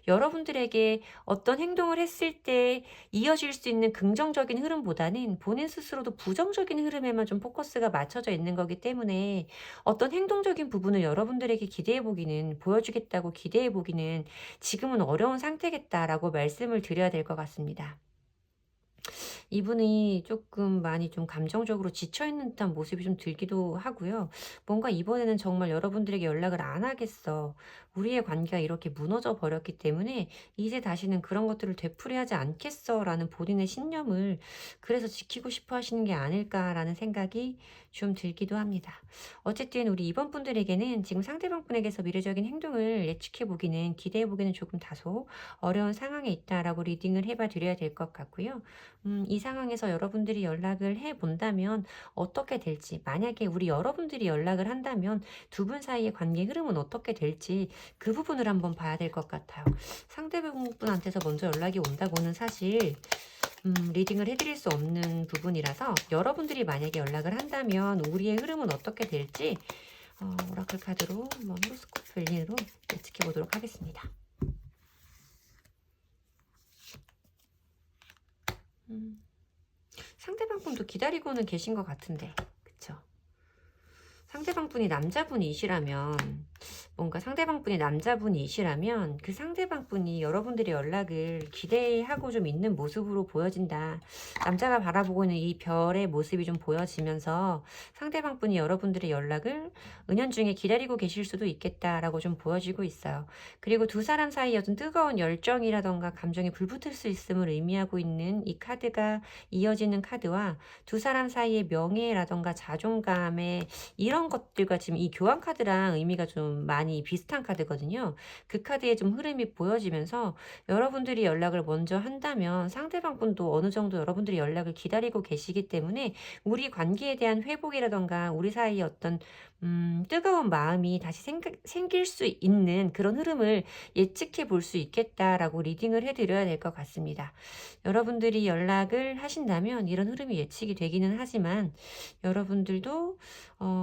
A: 여러분들에게 어떤 행동을 했을 때 이어질 수 있는 긍정적인 흐름보다는 본인 스스로도 부정적인 흐름에만 좀 포커스가 맞춰져 있는 거기 때문에 어떤 행동적인 부분을 여러분들에게 기대해 보기는 보여주겠다고 기대해 보기는 지금은 어려운 상태겠다라고 말씀을 드려야 될 것 같습니다. 이분이 조금 많이 좀 감정적으로 지쳐 있는 듯한 모습이 좀 들기도 하고요. 뭔가 이번에는 정말 여러분들에게 연락을 안 하겠어. 우리의 관계가 이렇게 무너져 버렸기 때문에 이제 다시는 그런 것들을 되풀이하지 않겠어라는 본인의 신념을 그래서 지키고 싶어 하시는 게 아닐까라는 생각이 좀 들기도 합니다. 어쨌든 우리 이번 분들에게는 지금 상대방 분에게서 미래적인 행동을 예측해 보기는 기대해 보기는 조금 다소 어려운 상황에 있다라고 리딩을 해봐 드려야 될 것 같고요. 이 상황에서 여러분들이 연락을 해 본다면 어떻게 될지, 만약에 우리 여러분들이 연락을 한다면 두 분 사이의 관계 흐름은 어떻게 될지 그 부분을 한번 봐야 될 것 같아요. 상대분한테서 먼저 연락이 온다고는 사실 리딩을 해드릴 수 없는 부분이라서 여러분들이 만약에 연락을 한다면 우리의 흐름은 어떻게 될지 오라클 카드로 한번 호로스코프 벨린으로 예측해 보도록 하겠습니다. 상대방 분도 기다리고는 계신 것 같은데, 그쵸? 상대방 분이 남자분이시라면, 뭔가 상대방 분이 남자분이시라면 그 상대방 분이 여러분들의 연락을 기대하고 좀 있는 모습으로 보여진다. 남자가 바라보고 있는 이 별의 모습이 좀 보여지면서 상대방 분이 여러분들의 연락을 은연중에 기다리고 계실 수도 있겠다라고 좀 보여지고 있어요. 그리고 두 사람 사이에 어떤 뜨거운 열정이라던가 감정이 불붙을 수 있음을 의미하고 있는 이 카드가 이어지는 카드와 두 사람 사이의 명예라던가 자존감에 이런 것들과 지금 이 교환 카드랑 의미가 좀 많이 비슷한 카드거든요. 그 카드의 좀 흐름이 보여지면서 여러분들이 연락을 먼저 한다면 상대방 분도 어느 정도 여러분들이 연락을 기다리고 계시기 때문에 우리 관계에 대한 회복이라던가 우리 사이의 어떤 뜨거운 마음이 다시 생길 수 있는 그런 흐름을 예측해 볼 수 있겠다라고 리딩을 해드려야 될 것 같습니다. 여러분들이 연락을 하신다면 이런 흐름이 예측이 되기는 하지만 여러분들도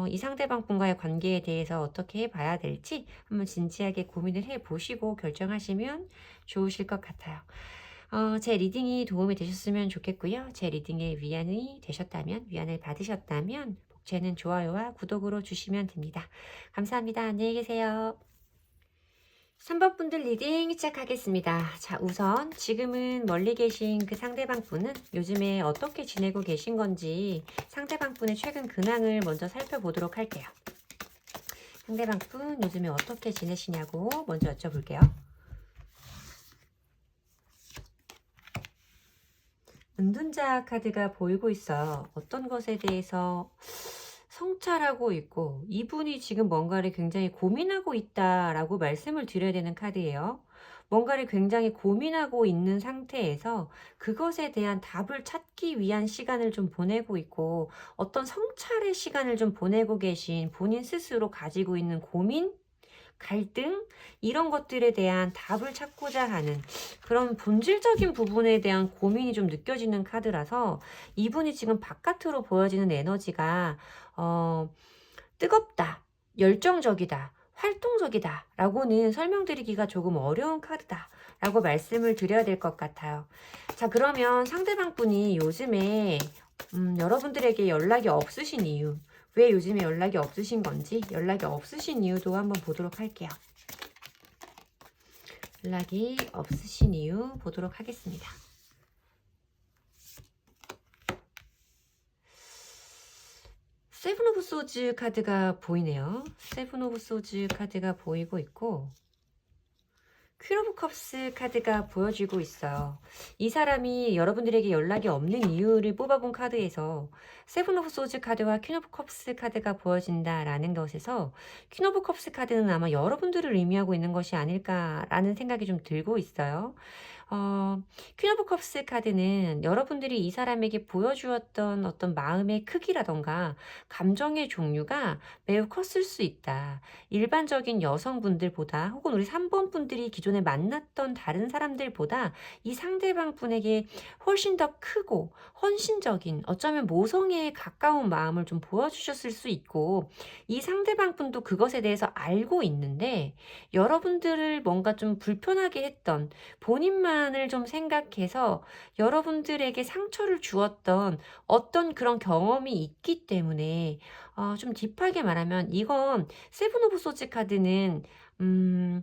A: 이 상대방 분과의 관계에 대해서 어떻게 해봐야 될지 한번 진지하게 고민을 해보시고 결정하시면 좋으실 것 같아요. 제 리딩이 도움이 되셨으면 좋겠고요. 제 리딩에 위안이 되셨다면, 위안을 받으셨다면 복채는 좋아요와 구독으로 주시면 됩니다. 감사합니다. 안녕히 계세요. 3번 분들 리딩 시작하겠습니다. 자, 우선 지금은 멀리 계신 그 상대방 분은 요즘에 어떻게 지내고 계신 건지 상대방 분의 최근 근황을 먼저 살펴보도록 할게요. 상대방 분 요즘에 어떻게 지내시냐고 먼저 여쭤볼게요. 은둔자 카드가 보이고 있어요. 어떤 것에 대해서 성찰하고 있고 이분이 지금 뭔가를 굉장히 고민하고 있다라고 말씀을 드려야 되는 카드예요. 뭔가를 굉장히 고민하고 있는 상태에서 그것에 대한 답을 찾기 위한 시간을 좀 보내고 있고 어떤 성찰의 시간을 좀 보내고 계신 본인 스스로 가지고 있는 고민? 갈등? 이런 것들에 대한 답을 찾고자 하는 그런 본질적인 부분에 대한 고민이 좀 느껴지는 카드라서 이분이 지금 바깥으로 보여지는 에너지가 뜨겁다, 열정적이다, 활동적이다 라고는 설명드리기가 조금 어려운 카드다 라고 말씀을 드려야 될 것 같아요. 자, 그러면 상대방 분이 요즘에 여러분들에게 연락이 없으신 이유, 왜 요즘에 연락이 없으신 건지, 연락이 없으신 이유도 한번 보도록 할게요. 연락이 없으신 이유 보도록 하겠습니다. 세븐 오브 소즈 카드가 보이네요. 세븐 오브 소즈 카드가 보이고 있고 퀸 오브 컵스 카드가 보여지고 있어요. 이 사람이 여러분들에게 연락이 없는 이유를 뽑아본 카드에서 세븐 오브 소즈 카드와 퀸 오브 컵스 카드가 보여진다라는 것에서 퀸 오브 컵스 카드는 아마 여러분들을 의미하고 있는 것이 아닐까라는 생각이 좀 들고 있어요. 어, 퀸 오브 컵스 카드는 여러분들이 이 사람에게 보여주었던 어떤 마음의 크기라던가 감정의 종류가 매우 컸을 수 있다. 일반적인 여성분들보다 혹은 우리 3번 분들이 기존에 만났던 다른 사람들보다 이 상대방 분에게 훨씬 더 크고 헌신적인 어쩌면 모성애에 가까운 마음을 좀 보여주셨을 수 있고 이 상대방 분도 그것에 대해서 알고 있는데 여러분들을 뭔가 좀 불편하게 했던 본인만을 좀 생각해서 여러분들에게 상처를 주었던 어떤 그런 경험이 있기 때문에 좀 딥하게 말하면 이건 세븐 오브 소즈 카드는 음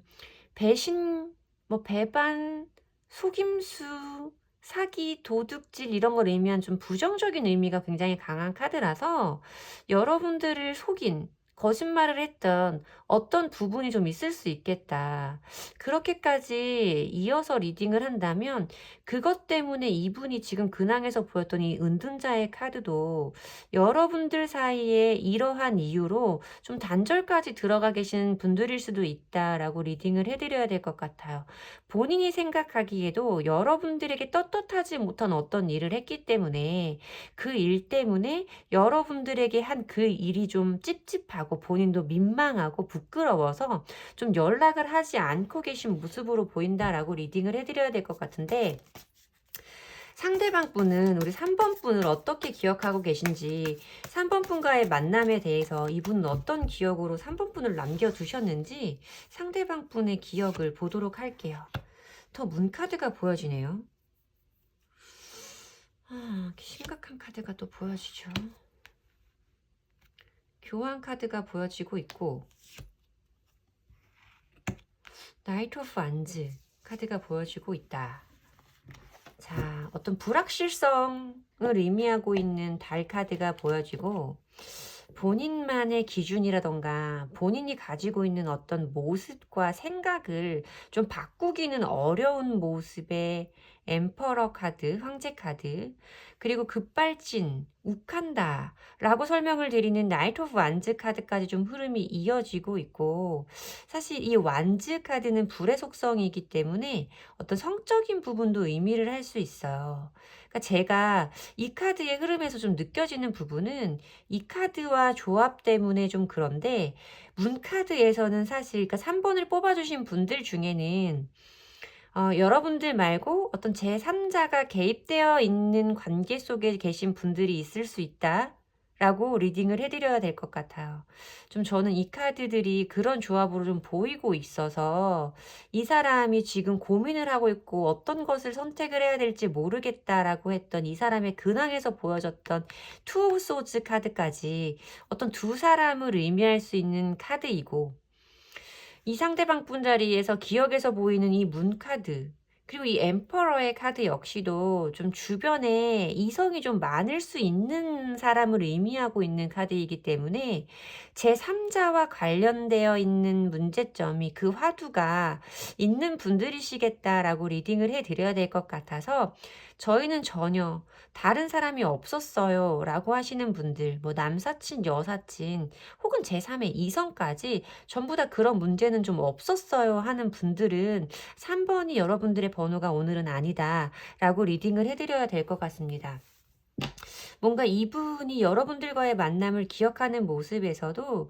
A: 배신, 뭐 배반, 속임수, 사기, 도둑질 이런 걸 의미한 좀 부정적인 의미가 굉장히 강한 카드라서 여러분들을 속인 거짓말을 했던 어떤 부분이 좀 있을 수 있겠다. 그렇게까지 이어서 리딩을 한다면 그것 때문에 이분이 지금 근황에서 보였던 이 은둔자의 카드도 여러분들 사이에 이러한 이유로 좀 단절까지 들어가 계신 분들일 수도 있다라고 리딩을 해드려야 될 것 같아요. 본인이 생각하기에도 여러분들에게 떳떳하지 못한 어떤 일을 했기 때문에 그 일 때문에 여러분들에게 한 그 일이 좀 찝찝하고 본인도 민망하고 부끄러워서 좀 연락을 하지 않고 계신 모습으로 보인다라고 리딩을 해드려야 될 것 같은데 상대방 분은 우리 3번 분을 어떻게 기억하고 계신지 3번 분과의 만남에 대해서 이분은 어떤 기억으로 3번 분을 남겨두셨는지 상대방 분의 기억을 보도록 할게요. 더 문 카드가 보여지네요. 심각한 카드가 또 보여지죠. 교환 카드가 보여지고 있고 나이트 오브 안즈 카드가 보여지고 있다. 자, 어떤 불확실성을 의미하고 있는 달 카드가 보여지고 본인만의 기준이라던가 본인이 가지고 있는 어떤 모습과 생각을 좀 바꾸기는 어려운 모습의 엠퍼러 카드, 황제 카드, 그리고 급발진, 욱한다 라고 설명을 드리는 나이트 오브 완즈 카드까지 좀 흐름이 이어지고 있고 사실 이 완즈 카드는 불의 속성이기 때문에 어떤 성적인 부분도 의미를 할 수 있어요. 그러니까 제가 이 카드의 흐름에서 좀 느껴지는 부분은 이 카드와 조합 때문에 좀 그런데 문 카드에서는 사실 그러니까 3번을 뽑아주신 분들 중에는 여러분들 말고 어떤 제3자가 개입되어 있는 관계 속에 계신 분들이 있을 수 있다. 라고 리딩을 해드려야 될 것 같아요. 좀 저는 이 카드들이 그런 조합으로 좀 보이고 있어서 이 사람이 지금 고민을 하고 있고 어떤 것을 선택을 해야 될지 모르겠다라고 했던 이 사람의 근황에서 보여졌던 투 오브 소즈 카드까지 어떤 두 사람을 의미할 수 있는 카드이고 이 상대방 분 자리에서 기억에서 보이는 이 문 카드 그리고 이 엠퍼러의 카드 역시도 좀 주변에 이성이 좀 많을 수 있는 사람을 의미하고 있는 카드이기 때문에 제3자와 관련되어 있는 문제점이 그 화두가 있는 분들이시겠다라고 리딩을 해드려야 될 것 같아서 저희는 전혀 다른 사람이 없었어요 라고 하시는 분들 뭐 남사친 여사친 혹은 제3의 이성까지 전부 다 그런 문제는 좀 없었어요 하는 분들은 3번이 여러분들의 번호가 오늘은 아니다 라고 리딩을 해드려야 될 것 같습니다. 뭔가 이분이 여러분들과의 만남을 기억하는 모습에서도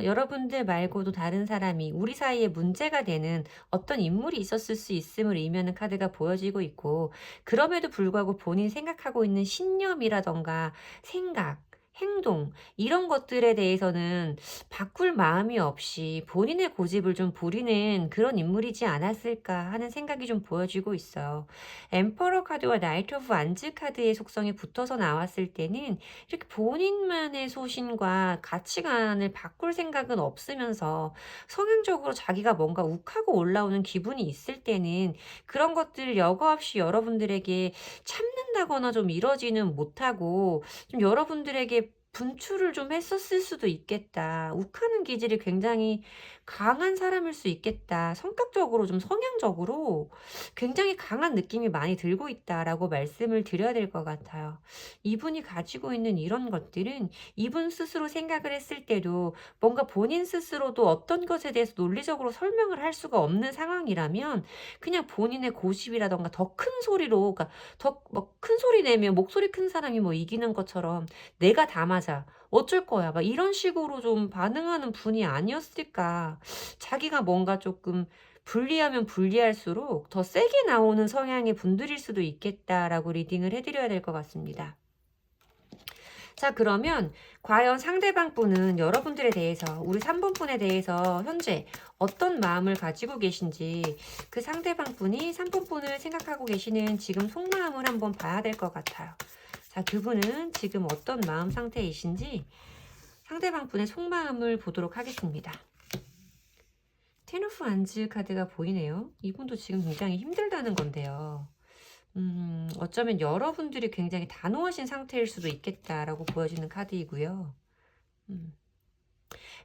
A: 여러분들 말고도 다른 사람이 우리 사이에 문제가 되는 어떤 인물이 있었을 수 있음을 의미하는 카드가 보여지고 있고 그럼에도 불구하고 본인 생각하고 있는 신념이라던가 생각 행동 이런 것들에 대해서는 바꿀 마음이 없이 본인의 고집을 좀 부리는 그런 인물이지 않았을까 하는 생각이 좀 보여지고 있어요. 엠퍼러 카드와 나이트 오브 완즈 카드의 속성이 붙어서 나왔을 때는 이렇게 본인만의 소신과 가치관을 바꿀 생각은 없으면서 성향적으로 자기가 뭔가 욱하고 올라오는 기분이 있을 때는 그런 것들을 여과 없이 여러분들에게 참는다거나 좀 이러지는 못하고 좀 여러분들에게 분출을 좀 했었을 수도 있겠다. 욱하는 기질이 굉장히 강한 사람일 수 있겠다. 성격적으로 좀 성향적으로 굉장히 강한 느낌이 많이 들고 있다라고 말씀을 드려야 될 것 같아요. 이분이 가지고 있는 이런 것들은 이분 스스로 생각을 했을 때도 뭔가 본인 스스로도 어떤 것에 대해서 논리적으로 설명을 할 수가 없는 상황이라면 그냥 본인의 고집이라든가 더 큰 소리로, 그러니까 더 뭐 큰 소리 내면 목소리 큰 사람이 뭐 이기는 것처럼 "내가 다 맞아. 어쩔 거야." 막 이런 식으로 좀 반응하는 분이 아니었을까. 자기가 뭔가 조금 불리하면 불리할수록 더 세게 나오는 성향의 분들일 수도 있겠다라고 리딩을 해 드려야 될 것 같습니다. 자, 그러면 과연 상대방 분은 여러분들에 대해서, 우리 3번 분에 대해서 현재 어떤 마음을 가지고 계신지, 그 상대방 분이 3번 분을 생각하고 계시는 지금 속마음을 한번 봐야 될 것 같아요. 자, 그분은 지금 어떤 마음 상태이신지 상대방 분의 속마음을 보도록 하겠습니다. 텐 오브 안즈 카드가 보이네요. 이분도 지금 굉장히 힘들다는 건데요. 어쩌면 여러분들이 굉장히 단호하신 상태일 수도 있겠다라고 보여지는 카드이고요. 음.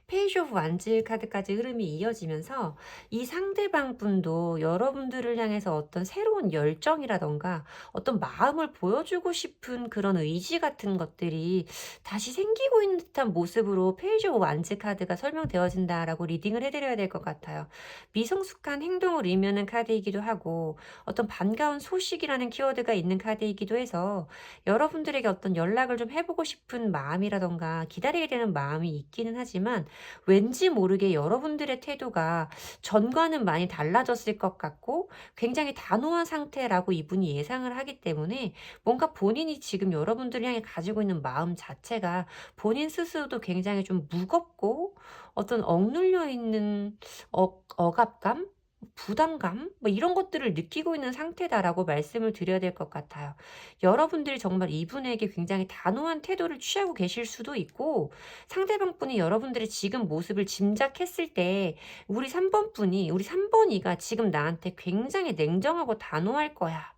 A: 페이지 오브 완즈 카드까지 흐름이 이어지면서 이 상대방 분도 여러분들을 향해서 어떤 새로운 열정이라던가 어떤 마음을 보여주고 싶은 그런 의지 같은 것들이 다시 생기고 있는 듯한 모습으로 페이지 오브 완즈 카드가 설명되어진다라고 리딩을 해드려야 될 것 같아요. 미성숙한 행동을 의미하는 카드이기도 하고 어떤 반가운 소식이라는 키워드가 있는 카드이기도 해서 여러분들에게 어떤 연락을 좀 해보고 싶은 마음이라던가 기다리게 되는 마음이 있기는 하지만 왠지 모르게 여러분들의 태도가 전과는 많이 달라졌을 것 같고 굉장히 단호한 상태라고 이분이 예상을 하기 때문에 뭔가 본인이 지금 여러분들을 향해 가지고 있는 마음 자체가 본인 스스로도 굉장히 좀 무겁고 어떤 억눌려 있는 억압감? 부담감? 뭐 이런 것들을 느끼고 있는 상태다라고 말씀을 드려야 될 것 같아요. 여러분들이 정말 이분에게 굉장히 단호한 태도를 취하고 계실 수도 있고 상대방 분이 여러분들의 지금 모습을 짐작했을 때 우리 3번 분이, 우리 3번이가 지금 나한테 굉장히 냉정하고 단호할 거야.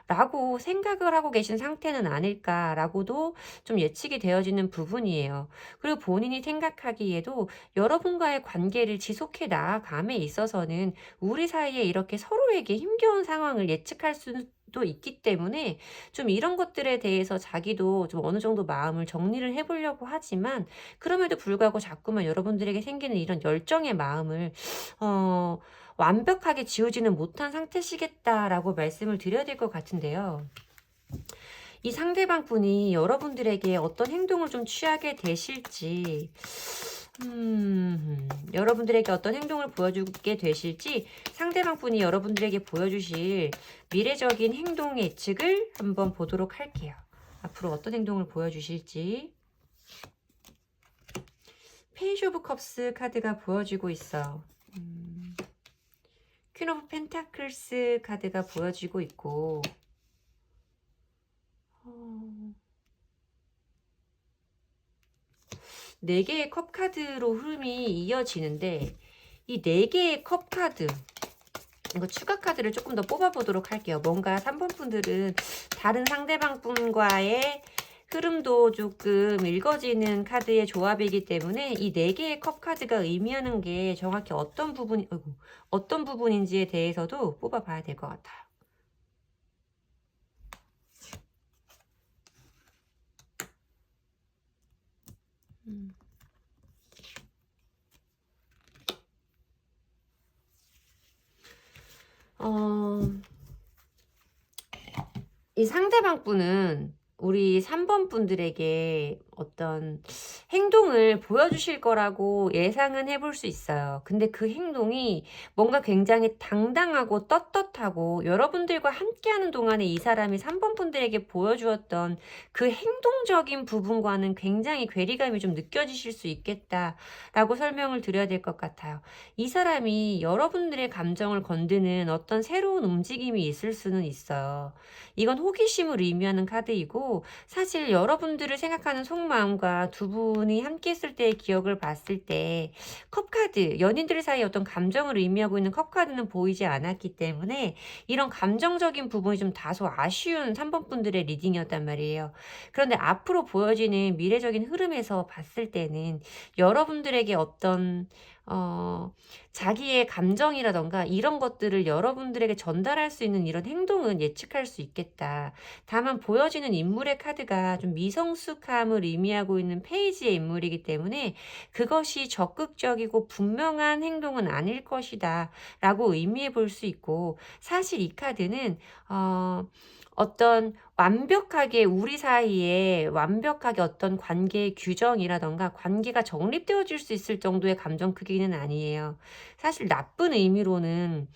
A: 라고 생각을 하고 계신 상태는 아닐까라고도 좀 예측이 되어지는 부분이에요. 그리고 본인이 생각하기에도 여러분과의 관계를 지속해 나아감에 있어서는 우리 사이에 이렇게 서로에게 힘겨운 상황을 예측할 수도 있기 때문에 좀 이런 것들에 대해서 자기도 좀 어느 정도 마음을 정리를 해 보려고 하지만 그럼에도 불구하고 자꾸만 여러분들에게 생기는 이런 열정의 마음을 어 완벽하게 지우지는 못한 상태시겠다라고 말씀을 드려야 될 것 같은데요. 이 상대방 분이 여러분들에게 어떤 행동을 좀 취하게 되실지, 여러분들에게 어떤 행동을 보여주게 되실지 상대방 분이 여러분들에게 보여주실 미래적인 행동 예측을 한번 보도록 할게요. 앞으로 어떤 행동을 보여주실지. 페이지 오브 컵스 카드가 보여지고 있어. 퀸 오브 펜타클스 카드가 보여지고 있고 어, 4개의 컵 카드로 흐름이 이어지는데 이 4개의 컵 카드, 이거 추가 카드를 조금 더 뽑아보도록 할게요. 뭔가 3번 분들은 다른 상대방 분과의 흐름도 조금 읽어지는 카드의 조합이기 때문에 이 4개의 컵 카드가 의미하는 게 정확히 어떤 부분이, 어떤 부분인지에 대해서도 뽑아봐야 될 것 같아요. 어, 이 상대방 분은 우리 3번 분들에게 어떤 행동을 보여주실 거라고 예상은 해볼 수 있어요. 근데 그 행동이 뭔가 굉장히 당당하고 떳떳하고 여러분들과 함께하는 동안에 이 사람이 3번 분들에게 보여주었던 그 행동적인 부분과는 굉장히 괴리감이 좀 느껴지실 수 있겠다라고 설명을 드려야 될 것 같아요. 이 사람이 여러분들의 감정을 건드는 어떤 새로운 움직임이 있을 수는 있어요. 이건 호기심을 의미하는 카드이고 사실 여러분들을 생각하는 속마음과 두 분이 함께 있을 때의 기억을 봤을 때 컵카드, 연인들 사이에 어떤 감정을 의미하고 있는 컵카드는 보이지 않았기 때문에 이런 감정적인 부분이 좀 다소 아쉬운 3번 분들의 리딩이었단 말이에요. 그런데 앞으로 보여지는 미래적인 흐름에서 봤을 때는 여러분들에게 어떤 어 자기의 감정이라든가 이런 것들을 여러분들에게 전달할 수 있는 이런 행동은 예측할 수 있겠다. 다만 보여지는 인물의 카드가 좀 미성숙함을 의미하고 있는 페이지의 인물이기 때문에 그것이 적극적이고 분명한 행동은 아닐 것이다 라고 의미해 볼 수 있고, 사실 이 카드는 어떤 완벽하게 우리 사이에 완벽하게 어떤 관계의 규정이라든가 관계가 정립되어질 수 있을 정도의 감정 크기는 아니에요. 사실 나쁜 의미로는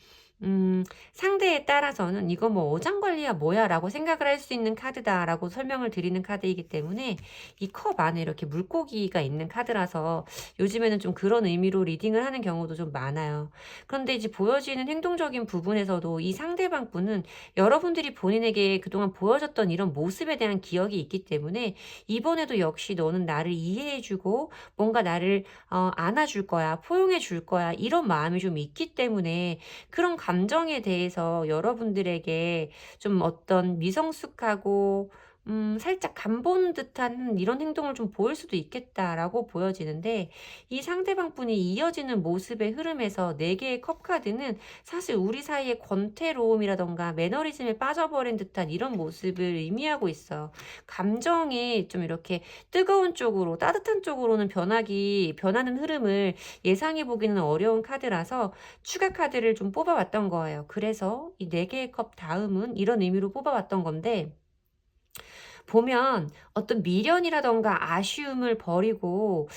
A: 상대에 따라서는 '이거 뭐 어장관리야 뭐야.'라고 생각을 할 수 있는 카드다라고 설명을 드리는 카드이기 때문에, 이 컵 안에 이렇게 물고기가 있는 카드라서 요즘에는 좀 그런 의미로 리딩을 하는 경우도 좀 많아요. 그런데 이제 보여지는 행동적인 부분에서도 이 상대방 분은 여러분들이 본인에게 그동안 보여줬던 이런 모습에 대한 기억이 있기 때문에 이번에도 역시 '너는 나를 이해해 주고 뭔가 나를 안아줄 거야. 포용해 줄 거야.' 이런 마음이 좀 있기 때문에 그런 감정에 대해서 여러분들에게 좀 어떤 미성숙하고 살짝 간보는 듯한 이런 행동을 좀 보일 수도 있겠다라고 보여지는데, 이 상대방 분이 이어지는 모습의 흐름에서 4 개의 컵 카드는 사실 우리 사이의 권태로움이라든가 매너리즘에 빠져버린 듯한 이런 모습을 의미하고 있어요. 감정이 좀 이렇게 뜨거운 쪽으로 따뜻한 쪽으로는 변하는 흐름을 예상해 보기는 어려운 카드라서 추가 카드를 좀 뽑아 봤던 거예요. 그래서 이 4 개의 컵 다음은 이런 의미로 뽑아 봤던 건데, 보면 어떤 미련이라든가 아쉬움을 버리고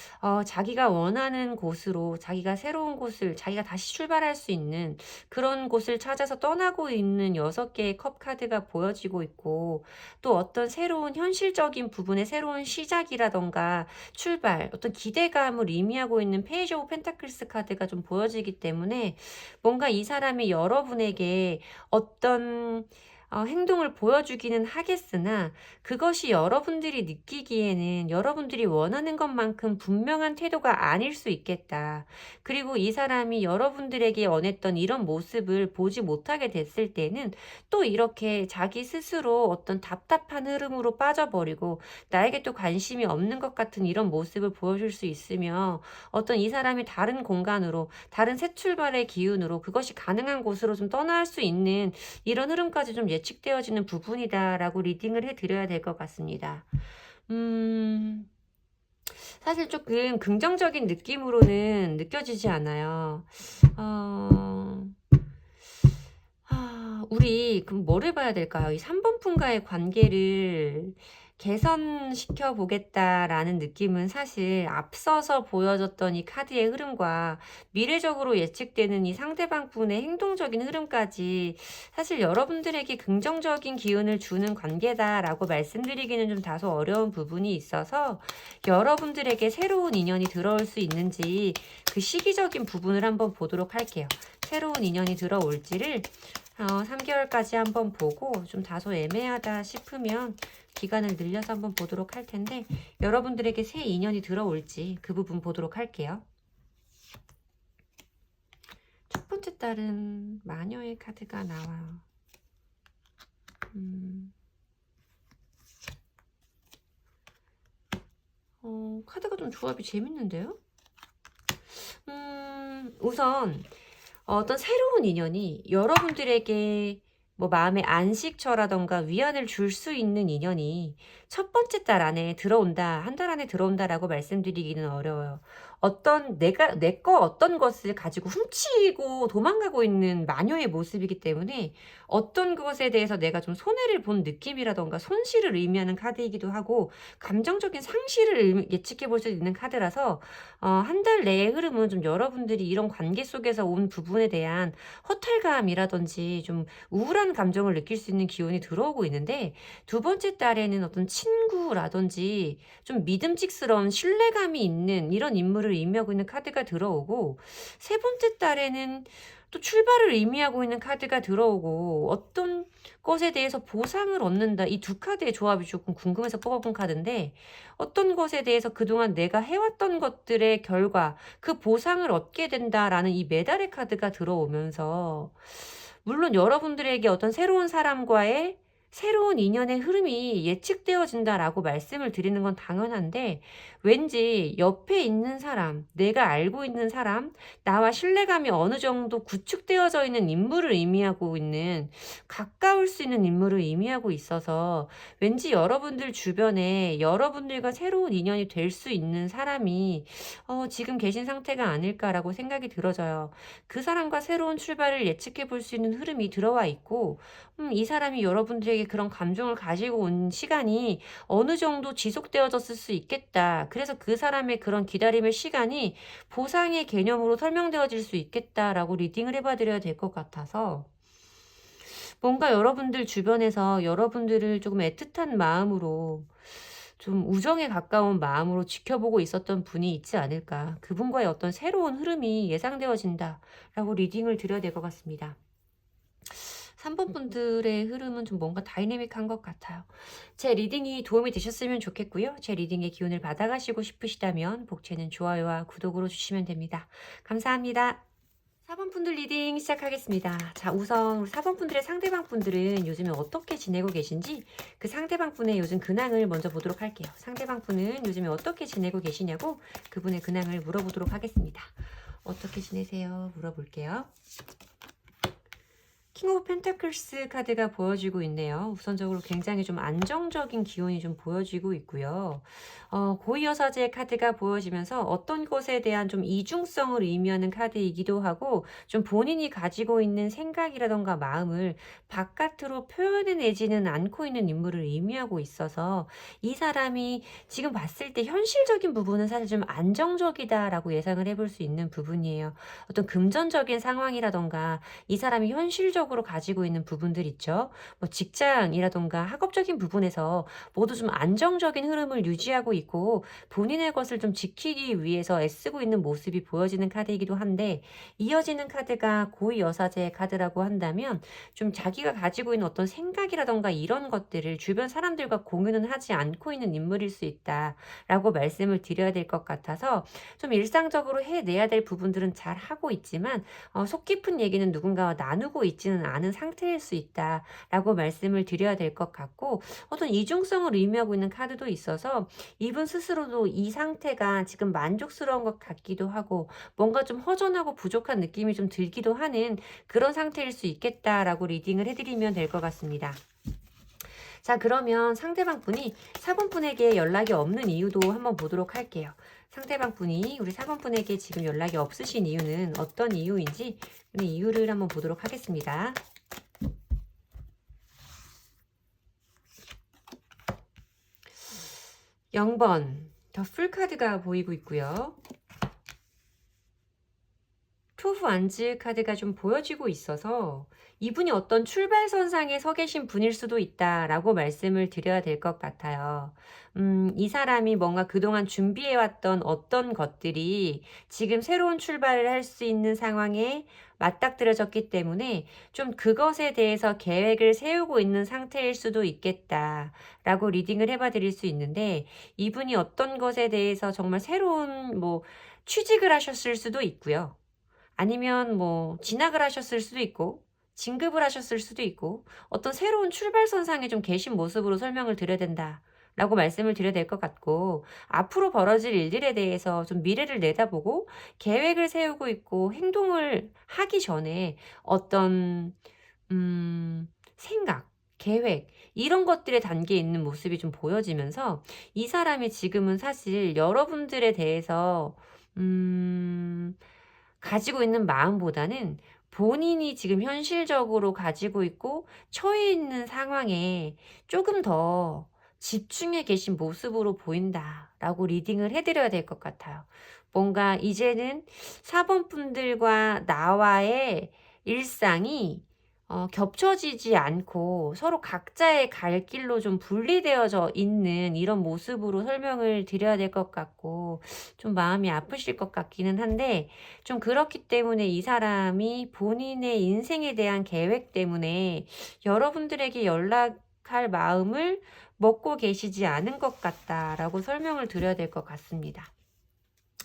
A: 자기가 원하는 곳으로, 자기가 새로운 곳을, 자기가 다시 출발할 수 있는 그런 곳을 찾아서 떠나고 있는 6 개의 컵 카드가 보여지고 있고, 또 어떤 새로운 현실적인 부분의 새로운 시작이라든가 출발, 어떤 기대감을 의미하고 있는 페이지 오브 펜타클스 카드가 좀 보여지기 때문에, 뭔가 이 사람이 여러분에게 어떤 행동을 보여주기는 하겠으나 그것이 여러분들이 느끼기에는 여러분들이 원하는 것만큼 분명한 태도가 아닐 수 있겠다. 그리고 이 사람이 여러분들에게 원했던 이런 모습을 보지 못하게 됐을 때는 또 이렇게 자기 스스로 어떤 답답한 흐름으로 빠져버리고 나에게 또 관심이 없는 것 같은 이런 모습을 보여줄 수 있으며, 어떤 이 사람이 다른 공간으로, 다른 새 출발의 기운으로 그것이 가능한 곳으로 좀 떠날 수 있는 이런 흐름까지 좀 예측되어지는 부분이다라고 리딩을 해 드려야 될 것 같습니다. 음. 사실 조금 긍정적인 느낌으로는 느껴지지 않아요. 어. 우리 그럼 뭐를 봐야 될까요? 이 3 번 분과의 관계를 개선시켜 보겠다라는 느낌은 사실 앞서서 보여줬던 이 카드의 흐름과 미래적으로 예측되는 이 상대방 분의 행동적인 흐름까지 사실 여러분들에게 긍정적인 기운을 주는 관계다라고 말씀드리기는 좀 다소 어려운 부분이 있어서, 여러분들에게 새로운 인연이 들어올 수 있는지 그 시기적인 부분을 한번 보도록 할게요. 새로운 인연이 들어올지를 3개월까지 한번 보고, 좀 다소 애매하다 싶으면 기간을 늘려서 한번 보도록 할 텐데, 여러분들에게 새 인연이 들어올지 그 부분 보도록 할게요. 첫 번째 달은 마녀의 카드가 나와요. 카드가 좀 조합이 재밌는데요? 우선 어떤 새로운 인연이 여러분들에게 뭐 마음의 안식처라든가 위안을 줄 수 있는 인연이 첫 번째 달 안에 들어온다, 한 달 안에 들어온다라고 말씀드리기는 어려워요. 어떤 내가 내 거 어떤 것을 가지고 훔치고 도망가고 있는 마녀의 모습이기 때문에 어떤 것에 대해서 내가 좀 손해를 본 느낌이라든가 손실을 의미하는 카드이기도 하고, 감정적인 상실을 예측해 볼 수 있는 카드라서 한 달 내의 흐름은 좀 여러분들이 이런 관계 속에서 온 부분에 대한 허탈감이라든지 좀 우울한 감정을 느낄 수 있는 기운이 들어오고 있는데, 두 번째 달에는 어떤 친구라든지 좀 믿음직스러운 신뢰감이 있는 이런 인물을 의미하고 있는 카드가 들어오고, 세 번째 달에는 또 출발을 의미하고 있는 카드가 들어오고, 어떤 것에 대해서 보상을 얻는다. 이 두 카드의 조합이 조금 궁금해서 뽑아본 카드인데, 어떤 것에 대해서 그동안 내가 해왔던 것들의 결과, 그 보상을 얻게 된다라는 이 메달의 카드가 들어오면서, 물론 여러분들에게 어떤 새로운 사람과의 새로운 인연의 흐름이 예측되어진다라고 말씀을 드리는 건 당연한데 왠지 옆에 있는 사람, 내가 알고 있는 사람, 나와 신뢰감이 어느 정도 구축되어져 있는 인물을 의미하고 있는 가까울 수 있는 인물을 의미하고 있어서 왠지 여러분들 주변에 여러분들과 새로운 인연이 될 수 있는 사람이 지금 계신 상태가 아닐까라고 생각이 들어져요. 그 사람과 새로운 출발을 예측해 볼 수 있는 흐름이 들어와 있고 이 사람이 여러분들에게 그런 감정을 가지고 온 시간이 어느 정도 지속되어졌을 수 있겠다. 그래서 그 사람의 그런 기다림의 시간이 보상의 개념으로 설명되어질 수 있겠다라고 리딩을 해봐 드려야 될 것 같아서 뭔가 여러분들 주변에서 여러분들을 조금 애틋한 마음으로 좀 우정에 가까운 마음으로 지켜보고 있었던 분이 있지 않을까. 그분과의 어떤 새로운 흐름이 예상되어진다라고 리딩을 드려야 될 것 같습니다. 3번 분들의 흐름은 좀 뭔가 다이내믹한 것 같아요. 제 리딩이 도움이 되셨으면 좋겠고요. 제 리딩의 기운을 받아가시고 싶으시다면 복채는 좋아요와 구독으로 주시면 됩니다. 감사합니다. 4번 분들 리딩 시작하겠습니다. 자, 우선 우리 4번 분들의 상대방 분들은 요즘에 어떻게 지내고 계신지 그 상대방 분의 요즘 근황을 먼저 보도록 할게요. 상대방 분은 요즘에 어떻게 지내고 계시냐고 그분의 근황을 물어보도록 하겠습니다. 어떻게 지내세요? 물어볼게요. 킹 오브 펜타클스 카드가 보여지고 있네요. 우선적으로 굉장히 좀 안정적인 기운이 좀 보여지고 있고요. 고위여사제 카드가 보여지면서 어떤 것에 대한 좀 이중성을 의미하는 카드이기도 하고 좀 본인이 가지고 있는 생각이라던가 마음을 바깥으로 표현해내지는 않고 있는 인물을 의미하고 있어서 이 사람이 지금 봤을 때 현실적인 부분은 사실 좀 안정적이다라고 예상을 해볼 수 있는 부분이에요. 어떤 금전적인 상황이라던가 이 사람이 현실적으로 가지고 있는 부분들 있죠. 뭐 직장이라던가 학업적인 부분에서 모두 좀 안정적인 흐름을 유지하고 있고 본인의 것을 좀 지키기 위해서 애쓰고 있는 모습이 보여지는 카드이기도 한데 이어지는 카드가 고위여사제 카드라고 한다면 좀 자기가 가지고 있는 어떤 생각이라던가 이런 것들을 주변 사람들과 공유는 하지 않고 있는 인물일 수 있다라고 말씀을 드려야 될 것 같아서 좀 일상적으로 해내야 될 부분들은 잘 하고 있지만 속 깊은 얘기는 누군가와 나누고 있지는 않은 상태일 수 있다라고 말씀을 드려야 될 것 같고 어떤 이중성을 의미하고 있는 카드도 있어서 이분 스스로도 이 상태가 지금 만족스러운 것 같기도 하고 뭔가 좀 허전하고 부족한 느낌이 좀 들기도 하는 그런 상태일 수 있겠다라고 리딩을 해드리면 될 것 같습니다. 자, 그러면 상대방 분이 4번 분에게 연락이 없는 이유도 한번 보도록 할게요. 상대방 분이 우리 4번 분에게 지금 연락이 없으신 이유는 어떤 이유인지 그 이유를 한번 보도록 하겠습니다. 0번 더 풀카드가 보이고 있고요. 투후 안즈 카드가 좀 보여지고 있어서 이분이 어떤 출발선상에 서 계신 분일 수도 있다라고 말씀을 드려야 될 것 같아요. 이 사람이 뭔가 그동안 준비해왔던 어떤 것들이 지금 새로운 출발을 할 수 있는 상황에 맞닥뜨려졌기 때문에 좀 그것에 대해서 계획을 세우고 있는 상태일 수도 있겠다라고 리딩을 해봐 드릴 수 있는데 이분이 어떤 것에 대해서 정말 새로운 뭐 취직을 하셨을 수도 있고요. 아니면 뭐 진학을 하셨을 수도 있고 진급을 하셨을 수도 있고 어떤 새로운 출발선상에 좀 계신 모습으로 설명을 드려야 된다라고 말씀을 드려야 될 것 같고 앞으로 벌어질 일들에 대해서 좀 미래를 내다보고 계획을 세우고 있고 행동을 하기 전에 어떤 생각, 계획 이런 것들에 담겨 있는 모습이 좀 보여지면서 이 사람이 지금은 사실 여러분들에 대해서 가지고 있는 마음보다는 본인이 지금 현실적으로 가지고 있고 처해 있는 상황에 조금 더 집중해 계신 모습으로 보인다라고 리딩을 해드려야 될 것 같아요. 뭔가 이제는 4번 분들과 나와의 일상이 겹쳐지지 않고 서로 각자의 갈 길로 좀 분리되어져 있는 이런 모습으로 설명을 드려야 될 것 같고 좀 마음이 아프실 것 같기는 한데 좀 그렇기 때문에 이 사람이 본인의 인생에 대한 계획 때문에 여러분들에게 연락할 마음을 먹고 계시지 않은 것 같다라고 설명을 드려야 될 것 같습니다.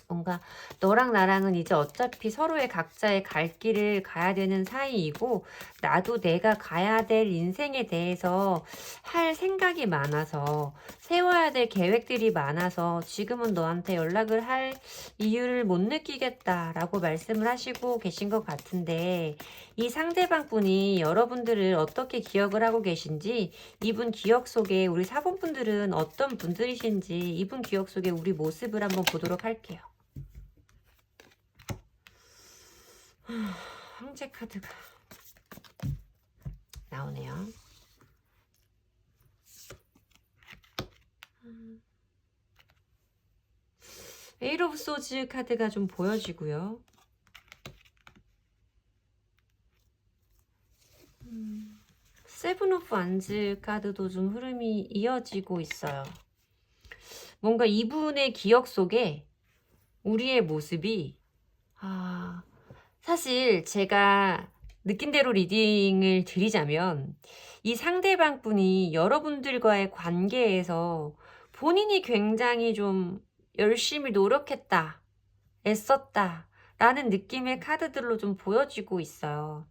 A: 뭔가 너랑 나랑은 이제 어차피 서로의 각자의 갈 길을 가야 되는 사이이고, 나도 내가 가야 될 인생에 대해서 할 생각이 많아서, 세워야 될 계획들이 많아서 지금은 너한테 연락을 할 이유를 못 느끼겠다라고 말씀을 하시고 계신 것 같은데, 이 상대방 분이 여러분들을 어떻게 기억을 하고 계신지, 이분 기억 속에 우리 사본분들은 어떤 분들이신지, 이분 기억 속에 우리 모습을 한번 보도록 할게요. 황제 카드가 나오네요. 에이트 오브 소즈 카드가 좀 보여지고요. 세븐 오브 완즈 카드도 좀 흐름이 이어지고 있어요. 뭔가 이분의 기억 속에 우리의 모습이, 사실 제가 느낀 대로 리딩을 드리자면, 이 상대방 분이 여러분들과의 관계에서 본인이 굉장히 좀 열심히 노력했다, 애썼다 라는 느낌의 카드들로 좀 보여지고 있어요.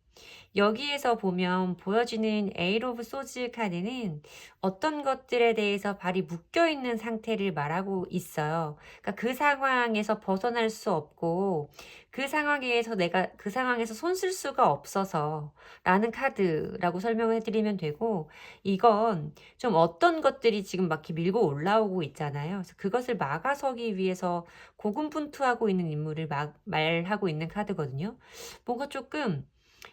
A: 여기에서 보면 보여지는 에이트 오브 소즈 카드는 어떤 것들에 대해서 발이 묶여있는 상태를 말하고 있어요. 그러니까 그 상황에서 벗어날 수 없고, 그 상황에서 내가 그 상황에서 손 쓸 수가 없어서 라는 카드라고 설명을 해드리면 되고, 이건 좀 어떤 것들이 지금 막 이렇게 밀고 올라오고 있잖아요. 그래서 그것을 막아서기 위해서 고군분투하고 있는 인물을 말하고 있는 카드거든요. 뭔가 조금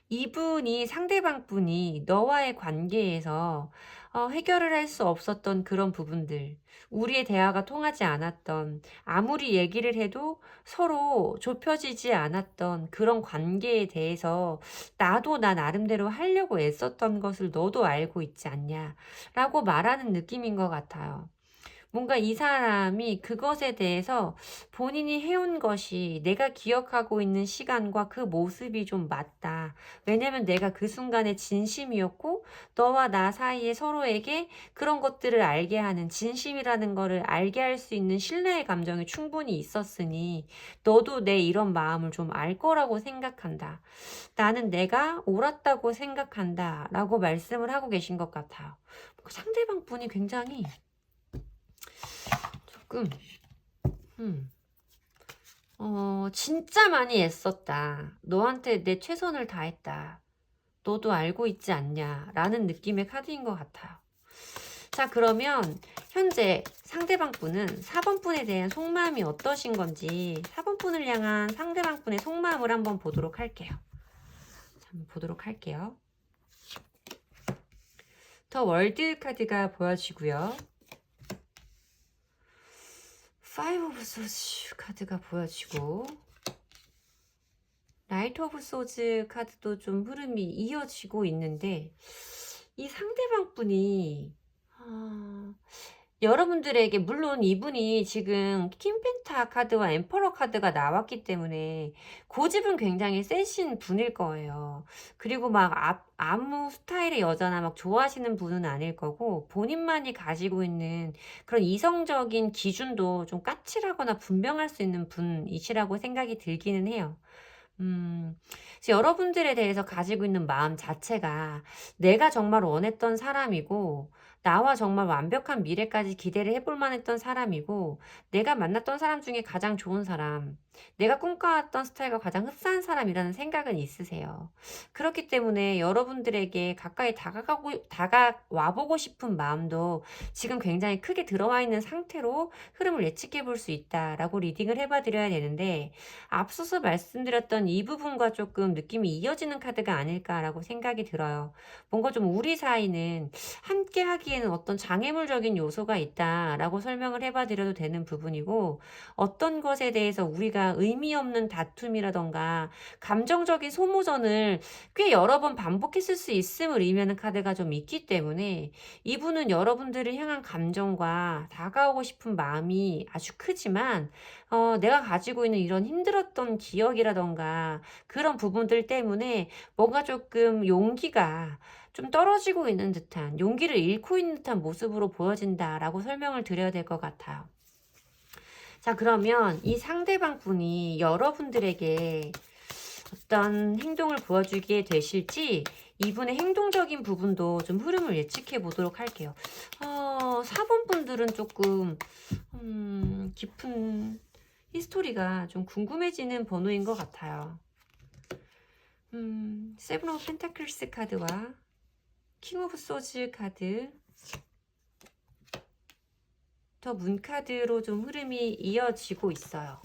A: 이분이 상대방 분이 너와의 관계에서 해결을 할 수 없었던 그런 부분들, 우리의 대화가 통하지 않았던, 아무리 얘기를 해도 서로 좁혀지지 않았던 그런 관계에 대해서 나도 나 나름대로 하려고 애썼던 것을 너도 알고 있지 않냐 라고 말하는 느낌인 것 같아요. 뭔가 이 사람이 그것에 대해서 본인이 해온 것이 내가 기억하고 있는 시간과 그 모습이 좀 맞다. 왜냐면 내가 그 순간에 진심이었고, 너와 나 사이에 서로에게 그런 것들을 알게 하는, 진심이라는 거를 알게 할 수 있는 신뢰의 감정이 충분히 있었으니 너도 내 이런 마음을 좀 알 거라고 생각한다. 나는 내가 옳았다고 생각한다 라고 말씀을 하고 계신 것 같아요. 상대방 분이 굉장히 조금 진짜 많이 애썼다. 너한테 내 최선을 다했다. 너도 알고 있지 않냐 라는 느낌의 카드인 것 같아요. 자, 그러면 현재 상대방 분은 4번 분에 대한 속마음이 어떠신 건지, 4번 분을 향한 상대방 분의 속마음을 한번 보도록 할게요. 한번 보도록 할게요. 더 월드 카드가 보여지고요. 5 오브 소즈 카드가 보여지고, 나이트 오브 소즈 카드도 좀 흐름이 이어지고 있는데, 이 상대방 분이 여러분들에게, 물론 이분이 지금 킹펜타 카드와 엠퍼러 카드가 나왔기 때문에 고집은 굉장히 세신 분일 거예요. 그리고 막 아무 스타일의 여자나 막 좋아하시는 분은 아닐 거고, 본인만이 가지고 있는 그런 이성적인 기준도 좀 까칠하거나 분명할 수 있는 분이시라고 생각이 들기는 해요. 그래서 여러분들에 대해서 가지고 있는 마음 자체가 내가 정말 원했던 사람이고, 나와 정말 완벽한 미래까지 기대를 해볼 만했던 사람이고, 내가 만났던 사람 중에 가장 좋은 사람, 내가 꿈꿔왔던 스타일과 가장 흡사한 사람이라는 생각은 있으세요. 그렇기 때문에 여러분들에게 가까이 다가와보고 싶은 마음도 지금 굉장히 크게 들어와 있는 상태로 흐름을 예측해 볼 수 있다라고 리딩을 해봐 드려야 되는데, 앞서서 말씀드렸던 이 부분과 조금 느낌이 이어지는 카드가 아닐까라고 생각이 들어요. 뭔가 좀 우리 사이는 함께 하기에는 어떤 장애물적인 요소가 있다라고 설명을 해봐 드려도 되는 부분이고, 어떤 것에 대해서 우리가 의미 없는 다툼이라던가 감정적인 소모전을 꽤 여러 번 반복했을 수 있음을 의미하는 카드가 좀 있기 때문에, 이분은 여러분들을 향한 감정과 다가오고 싶은 마음이 아주 크지만, 내가 가지고 있는 이런 힘들었던 기억이라던가 그런 부분들 때문에 뭔가 조금 용기가 좀 떨어지고 있는 듯한, 용기를 잃고 있는 듯한 모습으로 보여진다라고 설명을 드려야 될 것 같아요. 자, 그러면 이 상대방 분이 여러분들에게 어떤 행동을 보여주게 되실지 이분의 행동적인 부분도 좀 흐름을 예측해 보도록 할게요. 4번 분들은 조금 깊은 히스토리가 좀 궁금해지는 번호인 것 같아요. 세븐 오브 펜타클스 카드와 킹 오브 소즈 카드, 더 문 카드로 좀 흐름이 이어지고 있어요.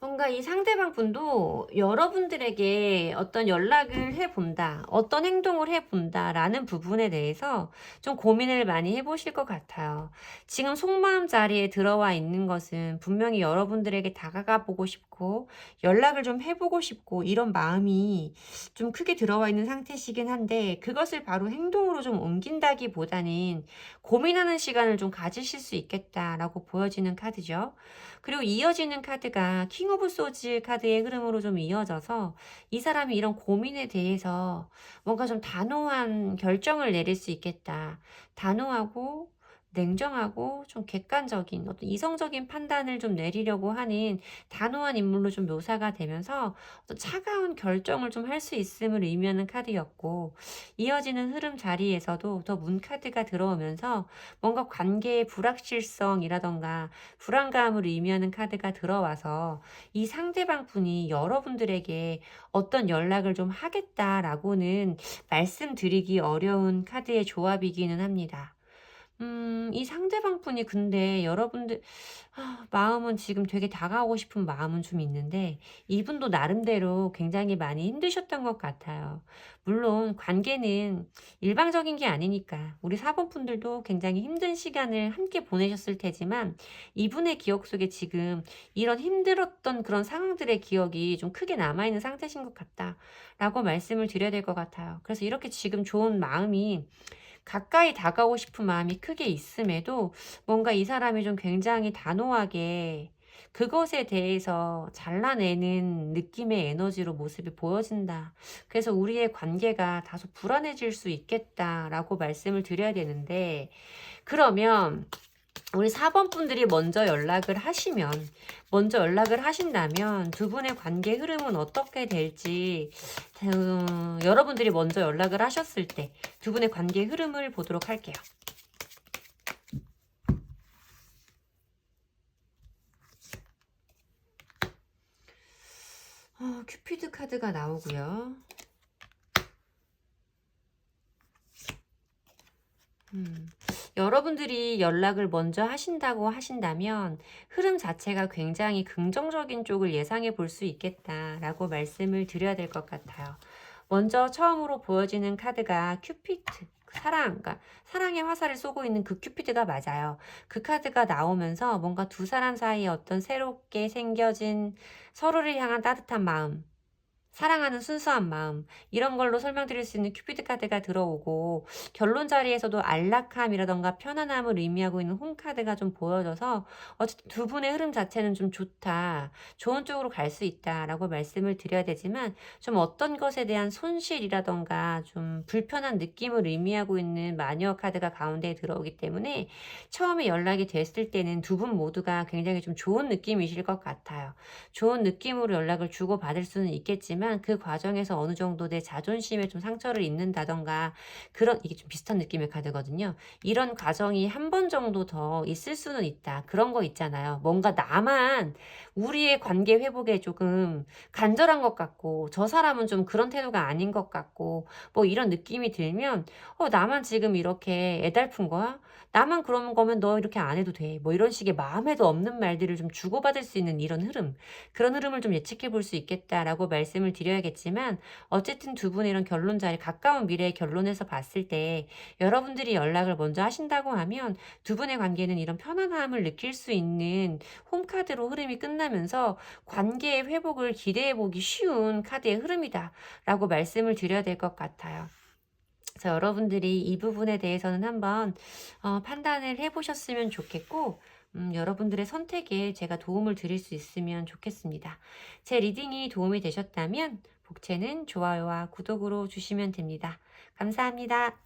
A: 뭔가 이 상대방 분도 여러분들에게 어떤 연락을 해본다, 어떤 행동을 해본다라는 부분에 대해서 좀 고민을 많이 해보실 것 같아요. 지금 속마음 자리에 들어와 있는 것은 분명히 여러분들에게 다가가 보고 싶고, 연락을 좀 해보고 싶고, 이런 마음이 좀 크게 들어와 있는 상태시긴 한데, 그것을 바로 행동으로 좀 옮긴다기보다는 고민하는 시간을 좀 가지실 수 있겠다라고 보여지는 카드죠. 그리고 이어지는 카드가 킹 오브 소즈 카드의 흐름으로 좀 이어져서 이 사람이 이런 고민에 대해서 뭔가 좀 단호한 결정을 내릴 수 있겠다. 단호하고 냉정하고 좀 객관적인 어떤 이성적인 판단을 좀 내리려고 하는 단호한 인물로 좀 묘사가 되면서 어떤 차가운 결정을 좀 할 수 있음을 의미하는 카드였고, 이어지는 흐름 자리에서도 더 문 카드가 들어오면서 뭔가 관계의 불확실성이라던가 불안감을 의미하는 카드가 들어와서 이 상대방 분이 여러분들에게 어떤 연락을 좀 하겠다라고는 말씀드리기 어려운 카드의 조합이기는 합니다. 이 상대방 분이 근데 여러분들 마음은 지금 되게 다가오고 싶은 마음은 좀 있는데 이분도 나름대로 굉장히 많이 힘드셨던 것 같아요. 물론 관계는 일방적인 게 아니니까 우리 4번 분들도 굉장히 힘든 시간을 함께 보내셨을 테지만 이분의 기억 속에 지금 이런 힘들었던 그런 상황들의 기억이 좀 크게 남아있는 상태신 것 같다라고 말씀을 드려야 될 것 같아요. 그래서 이렇게 지금 좋은 마음이 가까이 다가오고 싶은 마음이 크게 있음에도 뭔가 이 사람이 좀 굉장히 단호하게 그것에 대해서 잘라내는 느낌의 에너지로 모습이 보여진다. 그래서 우리의 관계가 다소 불안해질 수 있겠다라고 말씀을 드려야 되는데, 그러면 우리 4번 분들이 먼저 연락을 하신다면 두 분의 관계 흐름은 어떻게 될지, 여러분들이 먼저 연락을 하셨을 때 두 분의 관계 흐름을 보도록 할게요. 큐피드 카드가 나오고요. 여러분들이 연락을 먼저 하신다고 하신다면 흐름 자체가 굉장히 긍정적인 쪽을 예상해 볼 수 있겠다라고 말씀을 드려야 될 것 같아요. 먼저 처음으로 보여지는 카드가 큐피드, 그러니까 사랑의 화살을 쏘고 있는 그 큐피드가 맞아요. 그 카드가 나오면서 뭔가 두 사람 사이에 어떤 새롭게 생겨진 서로를 향한 따뜻한 마음, 사랑하는 순수한 마음, 이런 걸로 설명드릴 수 있는 큐피드 카드가 들어오고, 결론 자리에서도 안락함이라던가 편안함을 의미하고 있는 홈 카드가 좀 보여져서 어쨌든 두 분의 흐름 자체는 좀 좋다, 좋은 쪽으로 갈 수 있다라고 말씀을 드려야 되지만, 좀 어떤 것에 대한 손실이라던가 좀 불편한 느낌을 의미하고 있는 마녀 카드가 가운데에 들어오기 때문에 처음에 연락이 됐을 때는 두 분 모두가 굉장히 좀 좋은 느낌이실 것 같아요. 좋은 느낌으로 연락을 주고받을 수는 있겠지만 그 과정에서 어느 정도 내 자존심에 좀 상처를 입는다던가, 그런, 이게 좀 비슷한 느낌의 카드거든요. 이런 과정이 한 번 정도 더 있을 수는 있다. 그런 거 있잖아요. 뭔가 나만 우리의 관계 회복에 조금 간절한 것 같고 저 사람은 좀 그런 태도가 아닌 것 같고 뭐 이런 느낌이 들면 나만 지금 이렇게 애달픈 거야? 나만 그런 거면 너 이렇게 안 해도 돼. 뭐 이런 식의 마음에도 없는 말들을 좀 주고받을 수 있는 이런 흐름, 그런 흐름을 좀 예측해 볼 수 있겠다라고 말씀을 드려야겠지만, 어쨌든 두 분의 이런 결론 자리, 가까운 미래의 결론에서 봤을 때 여러분들이 연락을 먼저 하신다고 하면 두 분의 관계는 이런 편안함을 느낄 수 있는 홈카드로 흐름이 끝나면서 관계의 회복을 기대해 보기 쉬운 카드의 흐름이다라고 말씀을 드려야 될 것 같아요. 그래서 여러분들이 이 부분에 대해서는 한번 판단을 해보셨으면 좋겠고, 여러분들의 선택에 제가 도움을 드릴 수 있으면 좋겠습니다. 제 리딩이 도움이 되셨다면 복채는 좋아요와 구독으로 주시면 됩니다. 감사합니다.